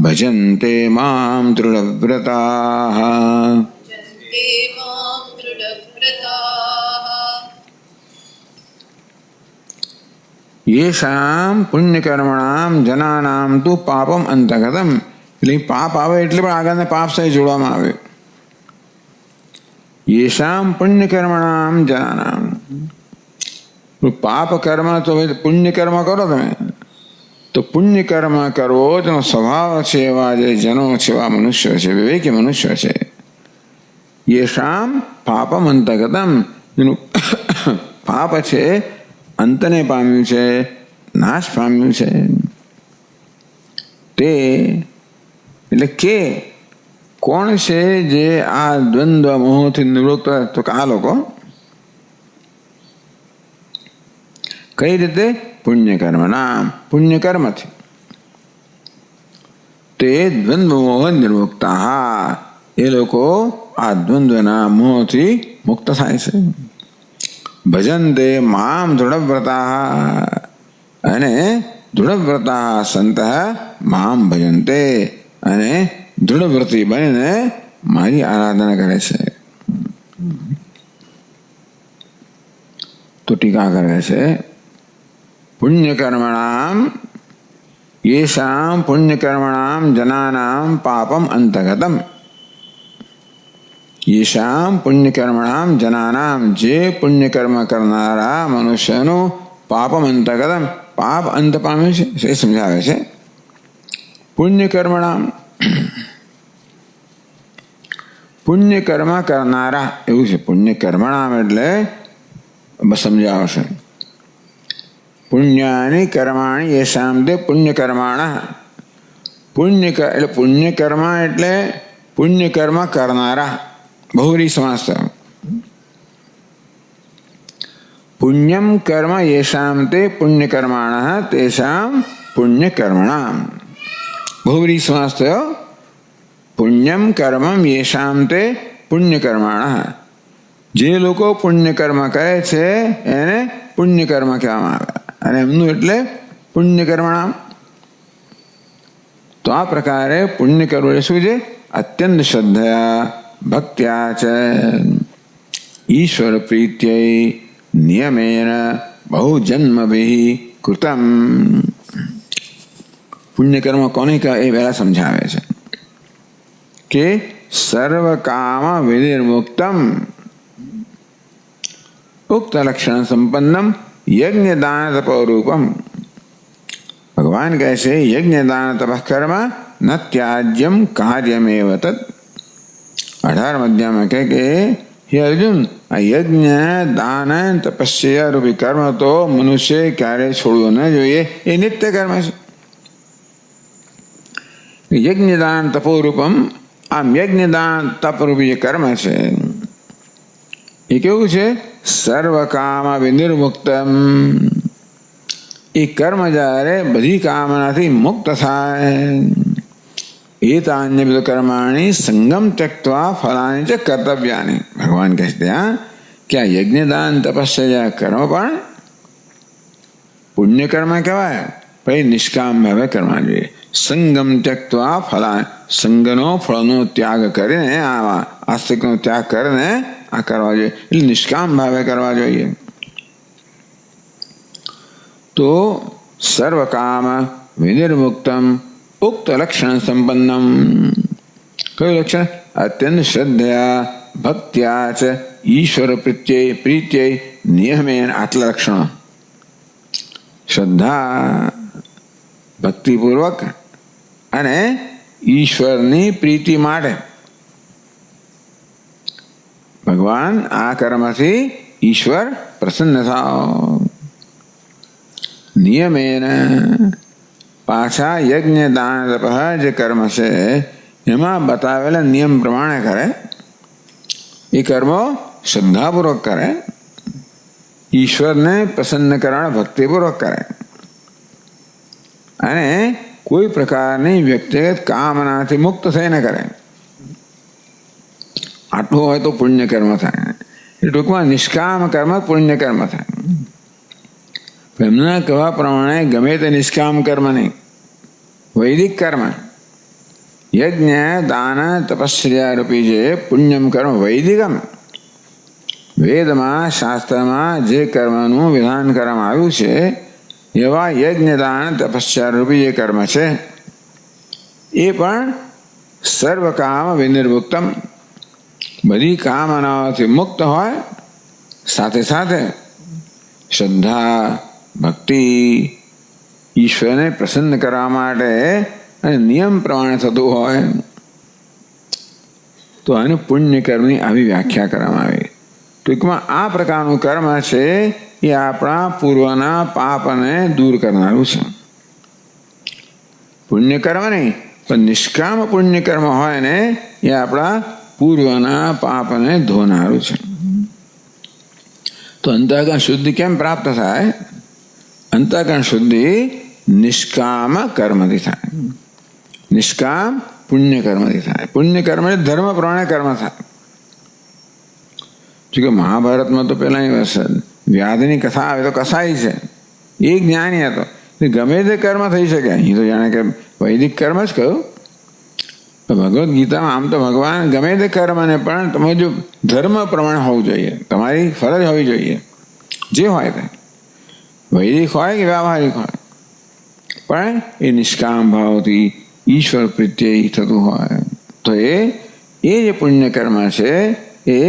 ભજન્તે મામ દૃઢવ્રતાઃ. યેષામ પુણ્યકર્મણામ જનાનામ તુ પાપમ અંતગતમ, એટલે પાપ આવે એટલે પણ આગળને પાપ સાથે જોડવામાં આવે. યેષામ પુણ્યકર્મણામ જનાનામ, પાપ કર્મ તો પુણ્ય કર્મ કરો તમે, તો પુણ્ય કર્મ કરવો તેનો સ્વભાવ છે એવા જે જનો છે, એવા મનુષ્ય છે, વિવેકી મનુષ્ય છે. યેષામ પાપમ અંતગતમ, જેનું પાપ છે અંતને પામ્યું છે, નાશ પામ્યું છે. તે એટલે કે કોણ છે જે આ દ્વંદ્વ મોહથી નિવૃત્ત? તો આ લોકો કઈ રીતે? પુણ્યકર્મ નામ, પુણ્યકર્મથી. તે દ્વંદ્વ મોહ નિર્મુક્તા, એ લોકો આ દ્વંદ્વના મોહથી મુક્ત થાય છે. ભજન્તે મામ દૃઢવ્રતા, અને દૃઢવ્રતા સંત મામ ભજન્તે, અને દૃઢવ્રતી બનીને મારી આરાધના કરે છે. તો ટીકા કરે છે પુણ્યકર્મણામ યેષામ પુણ્યકર્મણામ જનાનામ પાપમ અંતગતમ. યેષામ પુણ્યકર્મણામ જનાનામ, જે પુણ્યકર્મ કરનારા મનુષ્યનું પાપમ અંતગતમ, પાપ અંત પામ્યું છે એ સમજાવે છે. પુણ્યકર્મણામ, પુણ્યકર્મ કરનારા એવું છે. પુણ્યકર્મણામ એટલે સમજાવશે. પુણ્યાની કર્માણી યેષામ તે પુણ્યકર્માણા, એટલે પુણ્યકર્મ એટલે પુણ્યકર્મ કરનારા, બહુરી સમાસ થયો. પુણ્યમ કર્મ યેષામ તે પુણ્યકર્માણ તેષામ પુણ્યકર્મણામ, બહુરી સમાસ થયો. પુણ્યમ કર્મમ યેષામ તે પુણ્યકર્માણ, જે લોકો પુણ્યકર્મ કરે છે એને પુણ્યકર્મ કહેવામાં આવે, અને એમનું એટલે પુણ્યકર્મણામ. તો આ પ્રકારે પુણ્ય કરવું એટલે શું છે? અત્યંત શ્રદ્ધયા ભક્ત્યા ચ ઈશ્વર પ્રીત્યૈ નિયમેન બહુ જન્મભિઃ કૃતમ. પુણ્યકર્મ કોને કહે એ પહેલા સમજાવે છે કે સર્વ કામ વિનિર્મુક્તમ ઉક્ત લક્ષણ સંપન્નમ યજ્ઞ દાન તપોરૂપમ. ભગવાન કહે છે યજ્ઞ દાન તપઃ કર્મ ન ત્યાજ્યમ કાર્યમેવ તત. 18 અધ્યાયમાં કહે કે હે અર્જુન, આ યજ્ઞ દાન તપસ્યા રૂપી કર્મ તો મનુષ્ય ક્યારેય છોડવું ન જોઈએ. એ નિત્ય કર્મ છે. યજ્ઞ દાન તપોરૂપમ, આમ યજ્ઞ દાન તપરૂપી જે કર્મ છે એ કેવું છે? સર્વ કામ વિનિર્મુક્તમ. એ કર્મ જ્યારે બધી કામનાથી મુક્ત થાય. એતાન્ય વિધ કર્માણી સંગમ ત્યક્ત્વા ફલાની ચ કર્તવ્યાની. ભગવાન કહે છે કે આ યજ્ઞ દાન તપસ્યા કર્મ પણ પુણ્ય કર્મ કહેવાય, પછી નિષ્કામ ભાવે કરવા જોઈએ. સંગમ ત્યક્ત્વા ફલા, સંગનો ફળનો ત્યાગ કરીને, આસ્તિકનો ત્યાગ કરીને આ કરવા જોઈએ. એટલે નિષ્કામ ભાવે કરવા જોઈએ. તો સર્વ કામ વિનિર્મુક્તમ ઉક્ત લક્ષણ સંપન્નમ. કયું લક્ષણ? અત્યંત શ્રદ્ધયા ભક્ત્યા ચ ઈશ્વર પ્રીત્ય નિયમેન. આટલા લક્ષણો: શ્રદ્ધા, ભક્તિપૂર્વક અને ઈશ્વરની પ્રીતિ માટે. ભગવાન આ કર્મથી ઈશ્વર પ્રસન્ન થાવ. નિયમેન, પાછા યજ્ઞ દાન તપઃ જે કર્મ છે એમાં બતાવેલા નિયમ પ્રમાણે કરે. એ કર્મો શ્રદ્ધાપૂર્વક કરે, ઈશ્વરને પ્રસન્ન કરવા ભક્તિપૂર્વક કરે, અને કોઈ પ્રકારની વ્યક્તિગત કામનાથી મુક્ત થઈને કરે. આટલું હોય તો પુણ્ય કર્મ થાય. એ ટૂંકમાં નિષ્કામ કર્મ પુણ્ય કર્મ થાય. એમના કહેવા પ્રમાણે ગમે તે નિષ્કામ કર્મ નહીં, વૈદિક કર્મ, યજ્ઞ દાન તપસ્યા રૂપી જે પુણ્યમ કર્મ વૈદિકમ, વેદમાં શાસ્ત્રમાં જે કર્મનું વિધાન કરવામાં આવ્યું છે એવા યજ્ઞ દાન તપસ્યા રૂપી જે કર્મ છે એ પણ સર્વ કામ વિનિર્મુક્તમ, બધી કામનાઓથી મુક્ત હોય, સાથે સાથે શ્રદ્ધા ભક્તિ ઈશ્વરને પ્રસન્ન કરવા માટે અને નિયમ પ્રમાણે થતું હોય તો આને પુણ્ય કર્મની આવી વ્યાખ્યા કરવામાં આવી. ટૂંકમાં આ પ્રકારનું કર્મ છે એ આપણા પૂર્વના પાપને દૂર કરનારું છે. પુણ્ય કર્મ નહીં પણ નિષ્કામ પુણ્ય કર્મ હોય ને એ આપણા પૂર્વના પાપને ધોનારું છે. તો અંતઃકરણ શુદ્ધિ કેમ પ્રાપ્ત થાય? અંતઃકરણ શુદ્ધિ નિષ્કામ કર્મથી થાય, નિષ્કામ પુણ્ય કર્મથી થાય. પુણ્ય કર્મ એટલે ધર્મ પ્રમાણે કર્મ થાય. જોકે મહાભારતમાં તો પેલા વ્યાધની કથા આવે તો કસાઈ છે, એ જ્ઞાની હતો, ગમે તે કર્મ થઈ શકે. અહીં તો જાણે કે વૈદિક કર્મ જ કહ્યું. ભગવદ્ ગીતામાં આમ તો ભગવાન ગમે તે કર્મને પણ તમે જો ધર્મ પ્રમાણે હોવું જોઈએ, તમારી ફરજ હોવી જોઈએ, જે હોય તે વૈદિક હોય કે વ્યાવહારિક હોય, પણ એ નિષ્કામ ભાવથી ઈશ્વર પ્રત્યે થતું હોય તો એ જે પુણ્ય કર્મ છે એ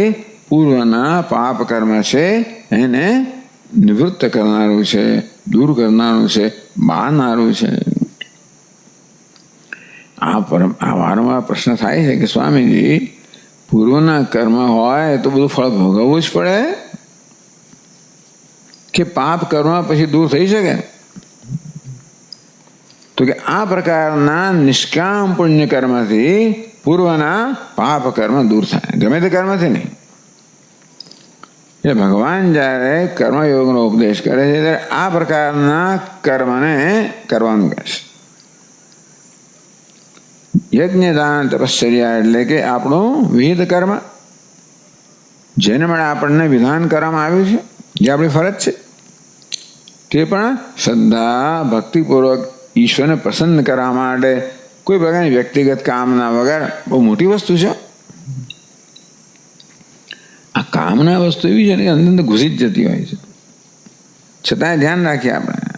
પૂર્વના પાપ કર્મ છે એને નિવૃત્ત કરનારું છે, દૂર કરનારું છે, બાળનારું છે. આ વારંવાર પ્રશ્ન થાય છે કે સ્વામીજી, પૂર્વના કર્મ હોય તો બધું ફળ ભોગવવું જ પડે કે પાપ કર્મ પછી દૂર થઈ શકે? તો કે આ પ્રકારના નિષ્કામ પુણ્ય કર્મથી પૂર્વના પાપ કર્મ દૂર થાય, ગમે તે કર્મથી નહીં. એટલે ભગવાન જ્યારે કર્મયોગનો ઉપદેશ કરે છે ત્યારે આ પ્રકારના કર્મને કરવાનું કહે છે. યજ્ઞ દાન તપશ્ચર્યા એટલે કે આપણું વિહિત કર્મ, જેને માટે આપણને વિધાન કરવામાં આવ્યું છે, જે આપણી ફરજ છે, તે પણ શ્રદ્ધા ભક્તિપૂર્વક ઈશ્વરને પ્રસન્ન કરવા માટે, કોઈ પ્રકારની વ્યક્તિગત કામના વગર. બહુ મોટી વસ્તુ છે આ કામના. વસ્તુ એવી છે ને અંદર ઘૂસી જ જતી હોય છે, છતાંય ધ્યાન રાખીએ આપણે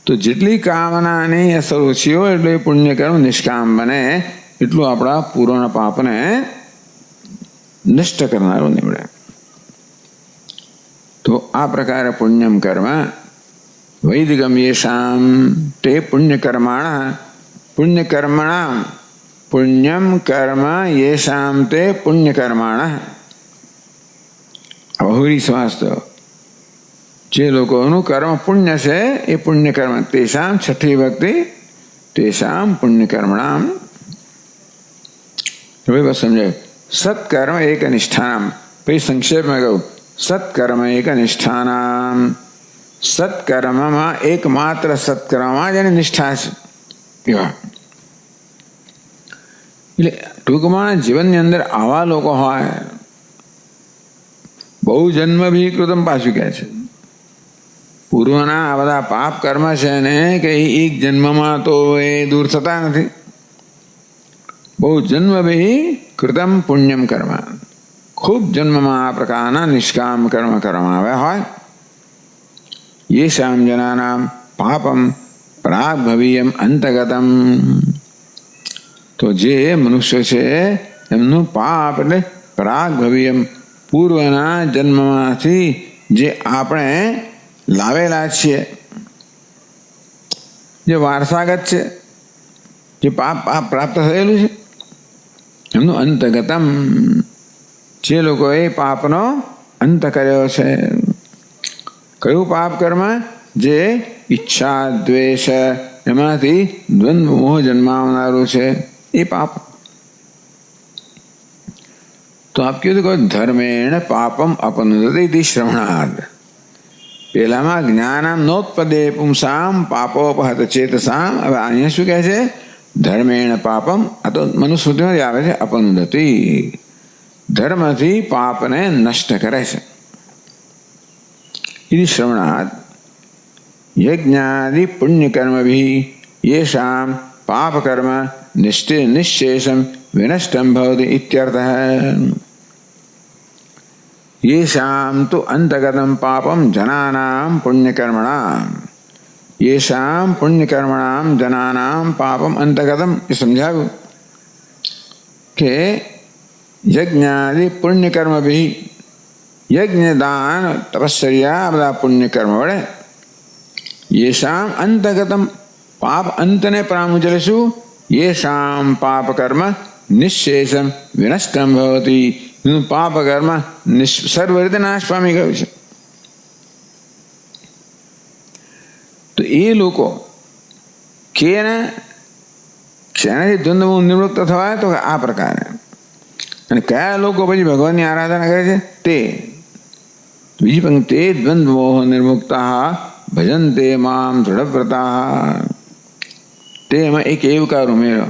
તો જેટલી કામનાની અસર ઓછી હોય એટલું એ પુણ્ય કર્મ નિષ્કામ બને, એટલું આપણા પૂર્વના પાપને નષ્ટ કરનારું નીવડે. તો આ પ્રકારે પુણ્યમ કર્મ વૈદિકમ યેષામ તે પુણ્યકર્માણા પુણ્યકર્મણામ પુણ્યમ કર્મ યેષામ તે પુણ્યકર્માણા. બહુરી સમાસ તો જે લોકોનું કર્મ પુણ્ય છે એ પુણ્યકર્મ તેષામ છઠ્ઠી ભક્તિ તેષામ પુણ્યકર્મણામ. હવે બસ સમજાય. સત્કર્મ એક નિષ્ઠાનામ. પછી સંક્ષેપમાં કહું સત્કર્મ એક નિષ્ઠાનામ. સત્કર્મમાં એકમાત્ર સત્કર્મમાં જ એની નિષ્ઠા છે એવા. એટલે ટૂંકમાં જીવનની અંદર આવા લોકો હોય. બહુ જન્મ ભી કૃતમ પાછું કહે છે. પૂર્વના આ બધા પાપ કર્મ છે ને કે એક જન્મમાં તો એ દૂર થતા નથી. બહુ જન્મ ભી કૃતમ પુણ્યમ કર્મ. ખૂબ જન્મમાં આ પ્રકારના નિષ્કામ કર્મ કરવામાં આવ્યા હોય. યેષામ જનાનામ પાપમ પ્રાગભવીયમ અંતગતમ. તો જે મનુષ્ય છે એમનું પાપ એટલે પ્રાગભવીયમ પૂર્વના જન્મમાંથી જે આપણે લાવેલા છીએ, જે વારસાગત છે, જે પાપ પ્રાપ્ત થયેલું છે એમનું અંતગતમ. જે લોકોએ પાપનો અંત કર્યો છે. કયું પાપ કર્મ? જે ઈચ્છા દ્વેષ એમાંથી દ્વંદ્વ મોહ જન્માવનારું છે એ પાપ. તો આપ કીધું ધર્મેણ પાપમ અપનુદતિ શ્રવણાદ. પેલામાં જ્ઞાનામ નોત્પદે પુંસામ પાપોપહત ચેતસામ. હવે અહીંયા શું કહે છે? ધર્મેણ પાપમ. આ તો મનુસ્મૃતિમાં જ આવે છે. અપનુદતિ ધર્મથી પાપને નષ્ટ કરે છે. ઇતિ શ્રવણાદ યજ્ઞાદિ પુણ્યકર્મભિ યેષામ પાપકર્મ નિશ્શેષમ વિનષ્ટમ ભવતિ ઇત્યર્થઃ. યેષામ તુ અંતગતમ પાપમ જનાનામ પુણ્યકર્મણામ. યેષામ પુણ્યકર્મણામ જનાનામ પાપમ અંતગતમ. એ સમજાવ્યું કે યજ્ઞાદિ પુણ્યકર્મભિ યજ્ઞ દાન તપશ્ચર્યા બધા પુણ્યકર્મ વડે યેષામ અંતગતમ પાપ અંતને પામવું છે. શું? યેષામ પાપ કર્મ નિશ્શેષમ વિનષ્ટમ ભવતિ. પાપ કર્મ સર્વ રીતે નાશ પામી ગયું છે. તો એ લોકો શેનાથી દ્વંદ્વ નિવૃત્ત થવાય? તો આ પ્રકારે. અને કયા લોકો પછી ભગવાનની આરાધના કરે છે? તે બીજી પંક્તિ દ્વંદ્વ મોહ નિર્મુક્તા ભજન્તે મામ દૃઢવ્રતા. તે એમાં એક એવકાર ઉમેર્યો.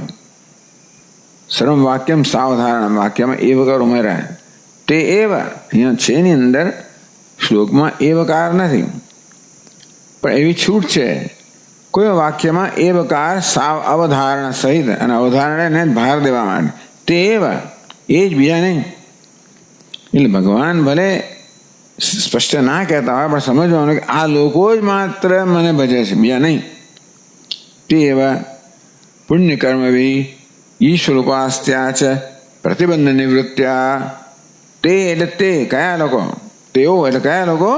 સર્વ વાક્યમ સાવધારણ વાક્યમાં એવકાર ઉમેરાય. તે એવ અહીંયા છે ની અંદર શ્લોકમાં એવકાર નથી, પણ એવી છૂટ છે. કોઈ વાક્યમાં એવકાર સાવ અવધારણ સહિત અને અવધારણને ભાર દેવા માટે. તે એવ એ જ બીજા નહીં. એટલે ભગવાન ભલે સ્પષ્ટ ના કહેતા હોય પણ સમજવાનું કે આ લોકો જ માત્ર મને ભજે છે, બીજા નહીં. તે એવા પુણ્યકર્મ ભી ઈશ્વર ઉપાસ્યા છે પ્રતિબંધ નિવૃત્ત્યા. તે એટલે તે કયા લોકો? તેઓ એટલે કયા લોકો?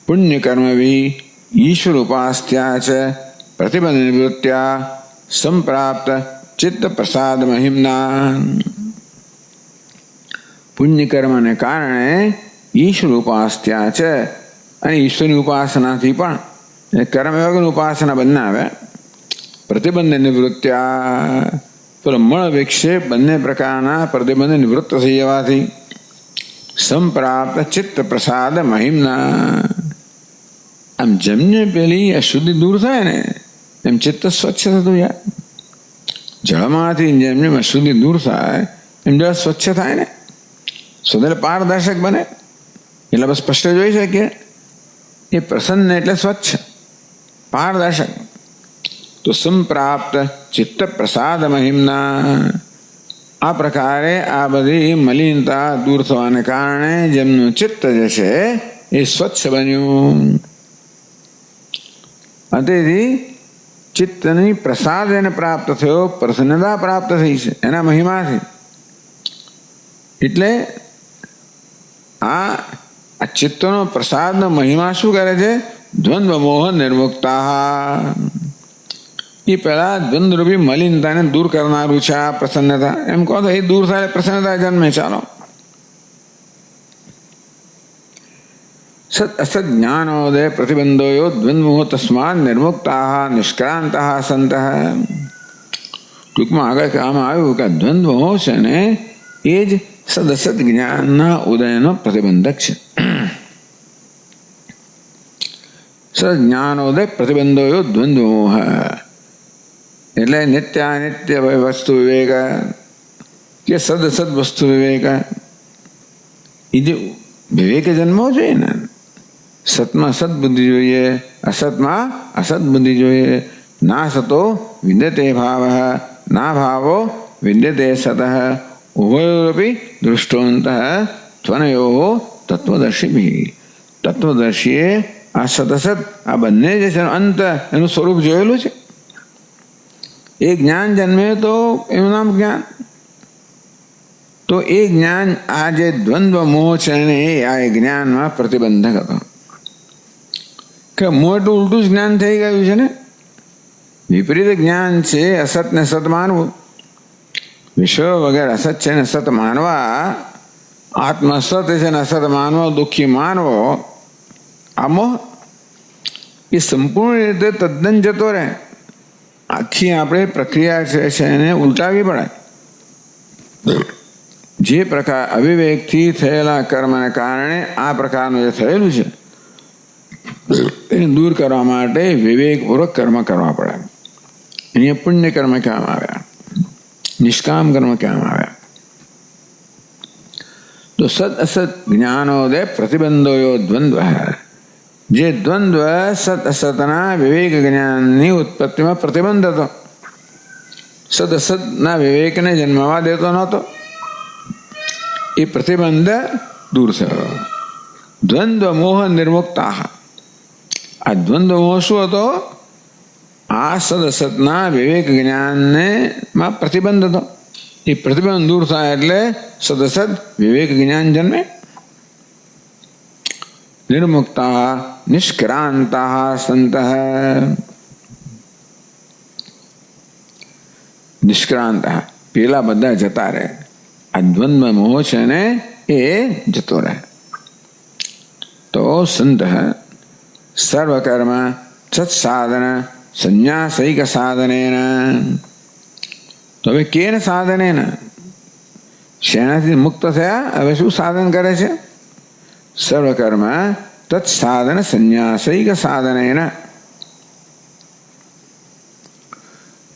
પુણ્યકર્મ ભી ઈશ્વર ઉપાસ્યા છે પ્રતિબંધ નિવૃત્ત્યા સંપ્રાપ્ત ચિત્ત પ્રસાદ મહિમના. પુણ્યકર્મને કારણે ઈશ્વર ઉપાસ્યા છે અને ઈશ્વરની ઉપાસનાથી પણ કર્મ વગરની ઉપાસના બંને આવે. પ્રતિબંધ નિવૃત્ત્યા મળ વિક્ષેપ બંને પ્રકારના પ્રતિબંધ નિવૃત્ત થઈ જવાથી સંપ્રાપ્ત ચિત્ત પ્રસાદ મહિમના. આમ જેમને પેલી અશુદ્ધિ દૂર થાય ને એમ ચિત્ત સ્વચ્છ થતું જાય. જળમાંથી જેમ અશુદ્ધિ દૂર થાય એમ જળ સ્વચ્છ થાય ને, સુધરે પારદર્શક બને. એટલે બસ સ્પષ્ટ જોઈ શકીએ એ પ્રસન્ન એટલે સ્વચ્છ પારદર્શક. તો સંપ્રાપ્ત ચિત્ત પ્રસાદ મહિમના. આ પ્રકારે આ બધી મલિનતા દૂર થવાને કારણે જેમનું ચિત્ત જે છે એ સ્વચ્છ બન્યું. તેથી ચિત્તની પ્રસાદ એને પ્રાપ્ત થયો, પ્રસન્નતા પ્રાપ્ત થઈ છે એના મહિમાથી. એટલે આ ચિત્તનો પ્રસાદનો મહિમા શું કરે છે? દ્વંદ્વ મોહ નિર્મુક્તા. એ પહેલા દ્વંદ્વરૂપી મલિનતાને દૂર કરનારું છે આ પ્રસન્નતા. એમ કહો તો એ દૂર થાય પ્રસન્નતા જન્મે. ચાલો. સત અસત જ્ઞાનોદય પ્રતિબંધોયો દ્વંદ્વમોહ તસ્માત નિર્મુક્તા નિષ્ક્રાંતા સંત. ટૂંકમાં આગળ કહેવામાં આવ્યું કે દ્વંદ્વમોહ છે ને એ જ સદસત જ્ઞાનના ઉદયનો પ્રતિબંધક છે. સજ્ઞાનોદય પ્રતિબંધોયો દ્વંદ્વમોહ એટલે નિત્યાનિત્ય વસ્તુ વિવેક કે સદસદ વસ્તુ વિવેક. એ જે વિવેક જન્મવો જોઈએ ને. સતમાં સદબુદ્ધિ જોઈએ, અસતમાં અસત બુદ્ધિ જોઈએ. ના સતો વિદ્યતે ભાવ, ના ભાવો વિદ્યતે સત. ઉભયોરપી દૃષ્ટોંત ત્વનયો તત્વદર્શી. તત્વદર્શીએ આ સદસત આ બંને જે છે અંત એનું સ્વરૂપ જોયેલું છે. એ જ્ઞાન જન્મે તો એનું નામ જ્ઞાન. તો એ જ્ઞાન આ જે દ્વંદ્વ મોહ છે ને એ આ જ્ઞાનમાં પ્રતિબંધક હતો. કે મોહ એટલું ઉલટું જ જ્ઞાન થઈ ગયું છે ને. વિપરીત જ્ઞાન છે અસતને સત માનવું. વિશ્વ વગેરે અસત છે ને સત માનવા. આત્મ સત છે ને અસત માનવો, દુઃખી માનવો. આ મોહ એ સંપૂર્ણ રીતે તદ્દન જતો રહે. આખી આપણે પ્રક્રિયા છે એને ઉલટાવી પડે. જે પ્રકાર અવિવેકથી થયેલા કર્મને કારણે આ પ્રકારનું જે થયેલું છે એને દૂર કરવા માટે વિવેકપૂર્વક કર્મ કરવા પડે. અહીંયા પુણ્ય કર્મ કહેવામાં આવ્યા, નિષ્કામ કર્મ કહેવામાં આવ્યા. તો સદ અસત જ્ઞાનોદય પ્રતિબંધોયો દ્વંદ્વ. જે દ્વંદ્વ સત અસતના વિવેક જ્ઞાનની ઉત્પત્તિમાં પ્રતિબંધ હતો. સદ અસતના વિવેકને જન્મવા દેતો નહોતો. એ પ્રતિબંધ દૂર થયો. દ્વંદ્વ મોહ નિર્મુક્તા. આ દ્વંદ્વ મોહ શું હતો? આ સદ અસતના વિવેક જ્ઞાનને માં પ્રતિબંધ હતો. એ પ્રતિબંધ દૂર થાય એટલે સદસદ વિવેક જ્ઞાન જન્મે. નિર્મુક્તા નિષ્ક્રાંતા સંત. નિષ્ક્રાંતા પેલા બધા જતા રહે. આ દ્વંદ્વ મોહ છે ને એ જતો રહે. તો સંત સર્વકર્મ સત્સાધન સંન્યાસૈક સાધનેન. તો હવે કેન સાધનેન? શેનાથી મુક્ત થયા? હવે શું સાધન કરે છે? સર્વકર્મ તત્સાધન સંન્યાસૈક સાધનેન.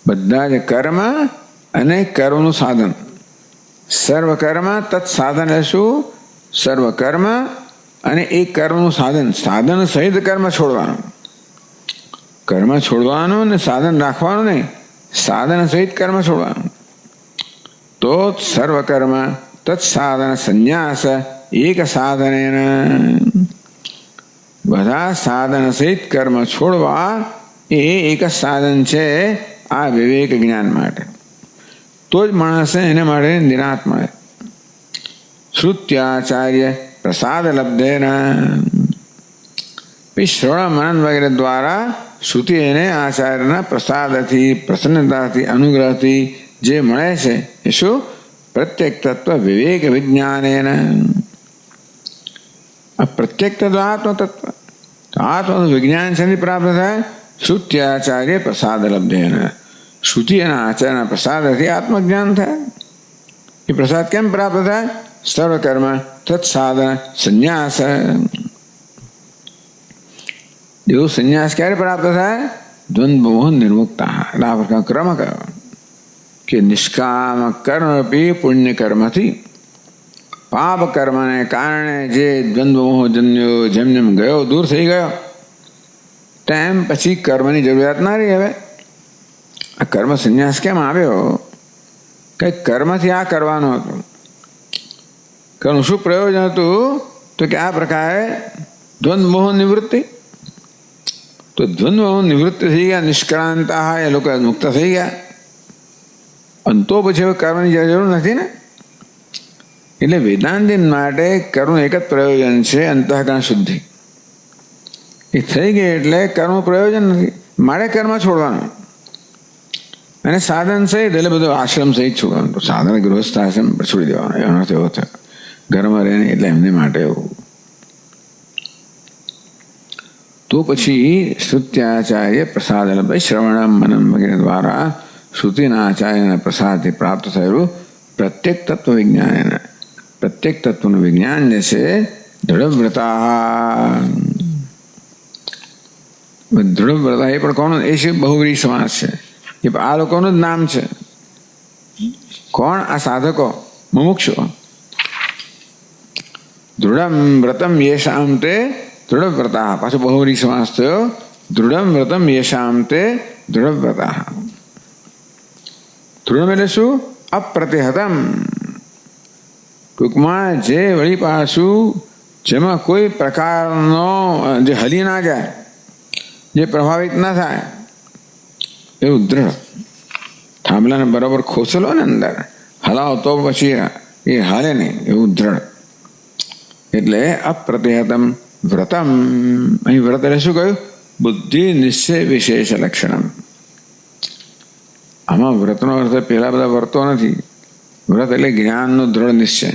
બધા જ કર્મ અને કર્મનું સાધન. સર્વકર્મ તત્સાધન શું? સર્વકર્મ અને એ કર્મનું સાધન. સાધન સહિત કર્મ છોડવાનું. કર્મ છોડવાનું ને સાધન રાખવાનું નહીં. સાધન સહિત કર્મ છોડવાનું. તો સર્વકર્મ તત્સાધન સંન્યાસ એક સાધનેન. બધા સાધન સહિત કર્મ છોડવા એ એક જ સાધન છે આ વિવેક જ્ઞાન માટે. તો જ માણસે એને માટે નિરાંત મળે. શ્રુત્યાચાર્ય પ્રસાદ લબ્ધેન. શ્રવણ મનન વગેરે દ્વારા શ્રુતિ એને આચાર્યના પ્રસાદથી, પ્રસન્નતાથી, અનુગ્રહથી જે મળે છે એ શું? પ્રત્યેક તત્વ વિવેક વિજ્ઞાનેન. આ પ્રત્યેક તત્વ આત્મતત્વ. આત્મ વિજ્ઞાન શેની પ્રાપ્ત થાય? શ્રુત્યાચાર્ય પ્રસાદ લબ્ધેન. શ્રુતિ અને આચાર્યના પ્રસાદથી આત્મજ્ઞાન થાય. એ પ્રસાદ કેમ પ્રાપ્ત થાય? સર્વકર્મ તત્સાધન સંન્યાસ. એવું સંન્યાસ ક્યારે પ્રાપ્ત થાય? દ્વંદ્વ મોહ નિર્મુક્તા. આ પ્રકાર ક્રમ કયો કે નિષ્કામ કર્મપી પુણ્ય કર્મથી. પાપ કર્મને કારણે જે દ્વંદ્વ મોહ જન્યો જેમ જેમ ગયો દૂર થઈ ગયો તેમ પછી કર્મની જરૂરિયાત ના રહી. હવે આ કર્મ સંન્યાસ કેમ આવ્યો? કઈ કર્મથી આ કરવાનું હતું. કર્મ શું પ્રયોજન હતું? તો કે આ પ્રકારે દ્વંદ્વ મોહ નિવૃત્તિ. તો દ્વંદ્વ મોહ નિવૃત્તિ થઈ ગયા. નિષ્ક્રાંતા એ લોકો મુક્ત થઈ ગયા. અને તો પછી હવે કર્મની જરૂર નથી ને. એટલે વેદાંતિ માટે કર્મનું એક જ પ્રયોજન છે, અંતઃકરણ શુદ્ધિ. એ થઈ ગઈ એટલે કર્મ પ્રયોજન નથી, મારે કર્મ છોડવાનું. અને સાધન સહિત એટલે બધું આશ્રમ સહિત છોડવાનું. તો સાધન ગૃહસ્થ આશ્રમ છોડી દેવાનો, એનો અર્થ એવો થયો. ઘરમાં રહે નહીં એટલે એમની માટે એવું. તો પછી શ્રુત્યાચાર્ય પ્રસાદ શ્રવણમ મનન વગેરે દ્વારા શ્રુતિના આચાર્યના પ્રસાદથી પ્રાપ્ત થયેલું પ્રત્યેક તત્વ વિજ્ઞાન, પ્રત્યેક તત્વનું વિજ્ઞાન જે છે દૃઢવ્રતા. દૃઢવ્રતા એ પણ કોણ? એ છે બહુવ્રીહી સમાસ છે. એ આ લોકોનું જ નામ છે. કોણ? આ સાધકો, મુમુક્ષુ. દૃઢમ વ્રતમ યેષામ તે દૃઢવ્રતા. પાછું બહુવ્રીહી સમાસ થયો. દૃઢમ વ્રતમ યેષામ તે દૃઢવ્રતા. દૃઢમ એટલે શું? અપ્રતિહતમ. ટૂંકમાં જે વળી પાછું જેમાં કોઈ પ્રકારનો જે હલી ના જાય, જે પ્રભાવિત ના થાય એવું દૃઢ. થાંભલાને બરાબર ખોસલો ને અંદર હલાવો તો પછી એ હાલે નહીં, એવું દૃઢ. એટલે અપ્રતિહતમ વ્રતમ. અહીં વ્રત એટલે શું કહ્યું? બુદ્ધિ નિશ્ચય વિશેષ લક્ષણમ. આમાં વ્રતનો અર્થ પેલા બધા વર્તો નથી. વ્રત એટલે જ્ઞાનનો દ્રઢ નિશ્ચય.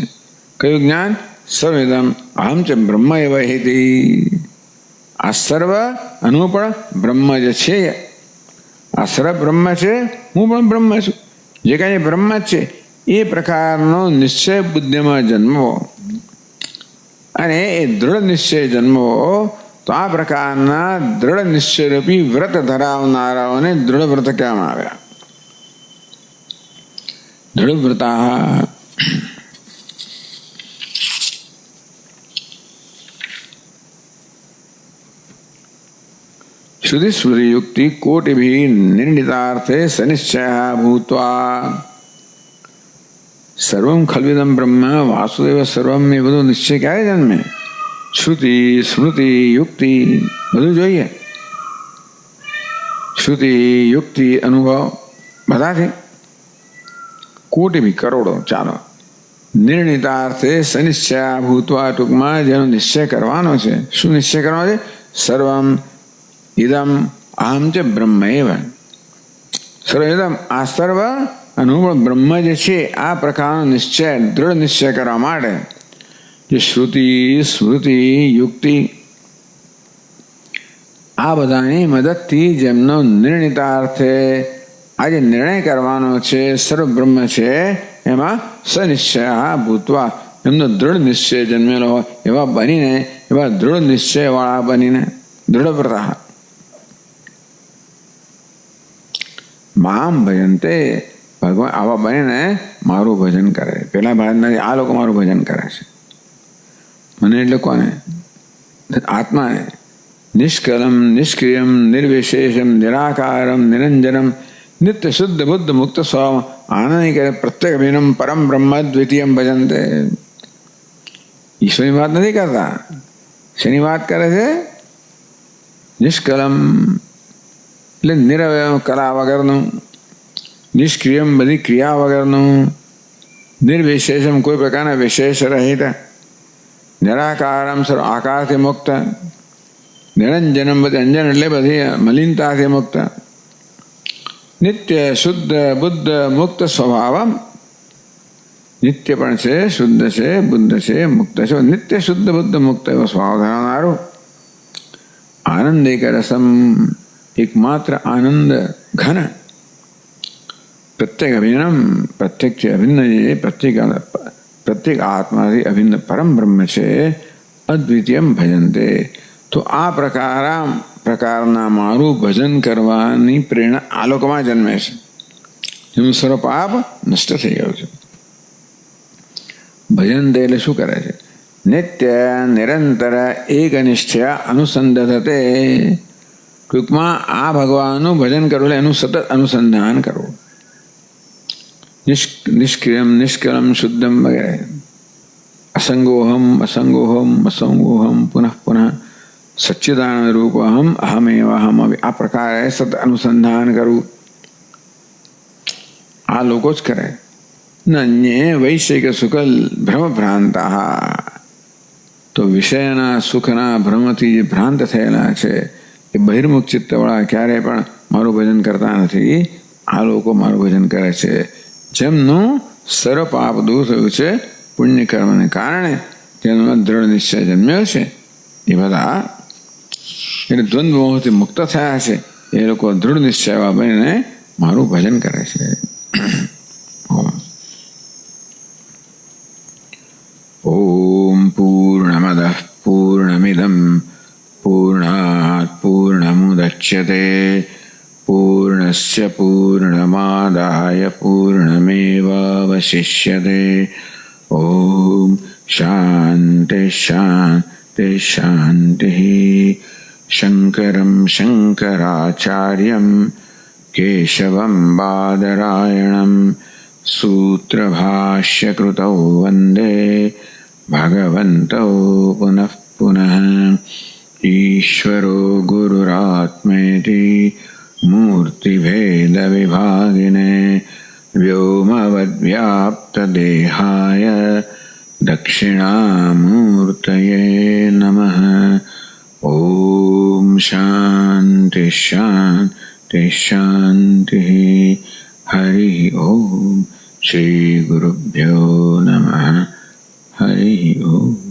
કયું જ્ઞાન? સર્વમિદમ અહમ ચ બ્રહ્મ એવ હેતિ. આ સર્વ અનુપણ બ્રહ્મ જ છે. આ સર્વ બ્રહ્મ છે, હું પણ બ્રહ્મ છું. જે કાંઈ બ્રહ્મ જ છે એ પ્રકારનો નિશ્ચય બુદ્ધિમાં જન્મવો. અને એ દૃઢ નિશ્ચય જન્મવો. તો આ પ્રકારના દૃઢ નિશ્ચયરૂપી વ્રત ધરાવનારાઓને દૃઢ વ્રત કહેવામાં આવ્યા. દૃઢવ્રતા. શ્રુતિ સ્મૃતિ યુક્તિ કોટિભિ નિર્ણિતાર્થે સનિશ્ચય ભૂત્વા. સર્વમ ખલ્વિદમ બ્રહ્મ વાસુદેવ સર્વમ. એ બધો નિશ્ચય ક્યારે જન્મે? શ્રુતિ સ્મૃતિ યુક્તિ બધું જોઈએ. શ્રુતિ યુક્તિ અનુભવ બધાથી. કોટિભી કરોડો. ચાલો. નિર્ણિતાર્થે સનિશ્ચય ભૂતવા. ટૂંકમાં જેનો નિશ્ચય કરવાનો છે. શું નિશ્ચય કરવાનો છે? સર્વમ ઇદમ અહમ ચ બ્રહ્મ એવ. સર્વ ઇદમ આ સર્વ અનુભવ બ્રહ્મ જે છે આ પ્રકારનો નિશ્ચય, દૃઢ નિશ્ચય કરવા માટે જે શ્રુતિ સ્મૃતિ યુક્તિ આ બધાની મદદથી જેમનો નિર્ણિતાર્થે આ જે નિર્ણય કરવાનો છે સર્વ બ્રહ્મ છે એમાં સનિશ્ચય ભૂતવા. એમનો દૃઢ નિશ્ચય જન્મેલો હોય એવા બનીને, એવા દૃઢ નિશ્ચય વાળા બનીને દૃઢવ્રતા મામ ભજનતે. ભગવાન આવા બનીને મારું ભજન કરે. પેલા ભારતના આ લોકો મારું ભજન કરે છે. મને એટલે કોને? આત્માને. નિષ્કલમ નિષ્ક્રિયમ નિર્વિશેષમ નિરાકારમ નિરંજનમ નિત્ય શુદ્ધ બુદ્ધ મુક્ત સ્વભાવ આનંદ કરે પ્રત્યેક અભિનમ પરમ બ્રહ્મ દ્વિતીયમ ભજનતે. ઈશ્વરની વાત નથી કરતા. શેની વાત કરે છે? નિષ્કલમ એટલે નિરવય કલા વગરનું, નિષ્ક્રિયમ બધી ક્રિયા વગરનું, નિર્વિશેષમ કોઈ પ્રકારના વિશેષ રહિત, નિરાકારમ સર્વ આકારથી મુક્ત, નિરંજનમ બધી અંજન એટલે બધી મલિનતાથી મુક્ત, નિત્ય શુદ્ધ બુદ્ધ મુક્ત સ્વભાવમ. નિત્ય પણ છે, શુદ્ધ છે, બુદ્ધ છે, મુક્ત છે. નિત્ય શુદ્ધ બુદ્ધ મુક્ત એવો સ્વભાવ ધરાવનારું. આનંદ એક રસમ એકમાત્ર આનંદ ઘન. પ્રત્યેક અભિન્નમ પ્રત્યેકથી અભિન્ન જે પ્રત્યેક આત્માથી અભિન્ન પરમ બ્રહ્મ છે અદ્વિતીયમ ભજનતે. તો આ પ્રકારના મારું ભજન કરવાની પ્રેરણા આ લોકોમાં જન્મે છે. એનું સર્વ પાપ નષ્ટ થઈ ગયું છે. ભજન દે એટલે શું કરે છે? નિત્ય નિરંતર એકનિષ્ઠ્યા અનુસંધતે. ટૂંકમાં આ ભગવાનનું ભજન કરવું એટલે એનું સતત અનુસંધાન કરવું. નિષ્ક્રિયમ નિષ્કલમ શુદ્ધમ વગેરે. અસંગોહમ અસંગોહમ અસંગોહમ પુનઃ પુનઃ સચ્ચિદાનંદ રૂપ અહમ અહમેવ અહમ. આ પ્રકારે સતત અનુસંધાન કરવું આ લોકો જ કરે. નન્ય વૈષયિક સુકલ ભ્રમભ્રાંતા. તો વિષયના સુખના ભ્રમથી જે ભ્રાંત થયેલા છે એ બહિર્મુખ ચિત્તવાળા ક્યારેય પણ મારું ભજન કરતા નથી. આ લોકો મારું ભજન કરે છે. જેમનું સર્વ પાપ દૂર થયું છે પુણ્ય કર્મને કારણે, જેનો દ્રઢ નિશ્ચય જન્મ્યો છે, એ બધા એટલે દ્વંદ્વ મોહથી મુક્ત થયા છે. એ લોકો દૃઢ નિશ્ચયવા બનીને મારું ભજન કરે છે. ઓમ પૂર્ણમદઃ પૂર્ણમિદં પૂર્ણાત પૂર્ણમુદચ્યતે પૂર્ણસ્ય પૂર્ણમાદાય પૂર્ણમેવાવશિષ્યતે. ઓમ શાંતિ શાંતિ શાંતિ. શંકરં શંકરાચાર્યં કેશવં બાદરાયણં સૂત્રભાષ્યકૃતૌ વંદે ભગવन्तौ પુનઃ પુનઃ. ઈશ્વરો ગુરુરાત્મેતિ મૂર્તિભેદવિભાગિને વ્યોમવદ્વ્યાપ્તદેહાય દક્ષિણામૂર્તયે નમઃ. ઓમ શાંતિ શાંતિ શાંતિ. હરિ ઓમ. શ્રી ગુરુભ્યો નમઃ. હરિ ઓમ.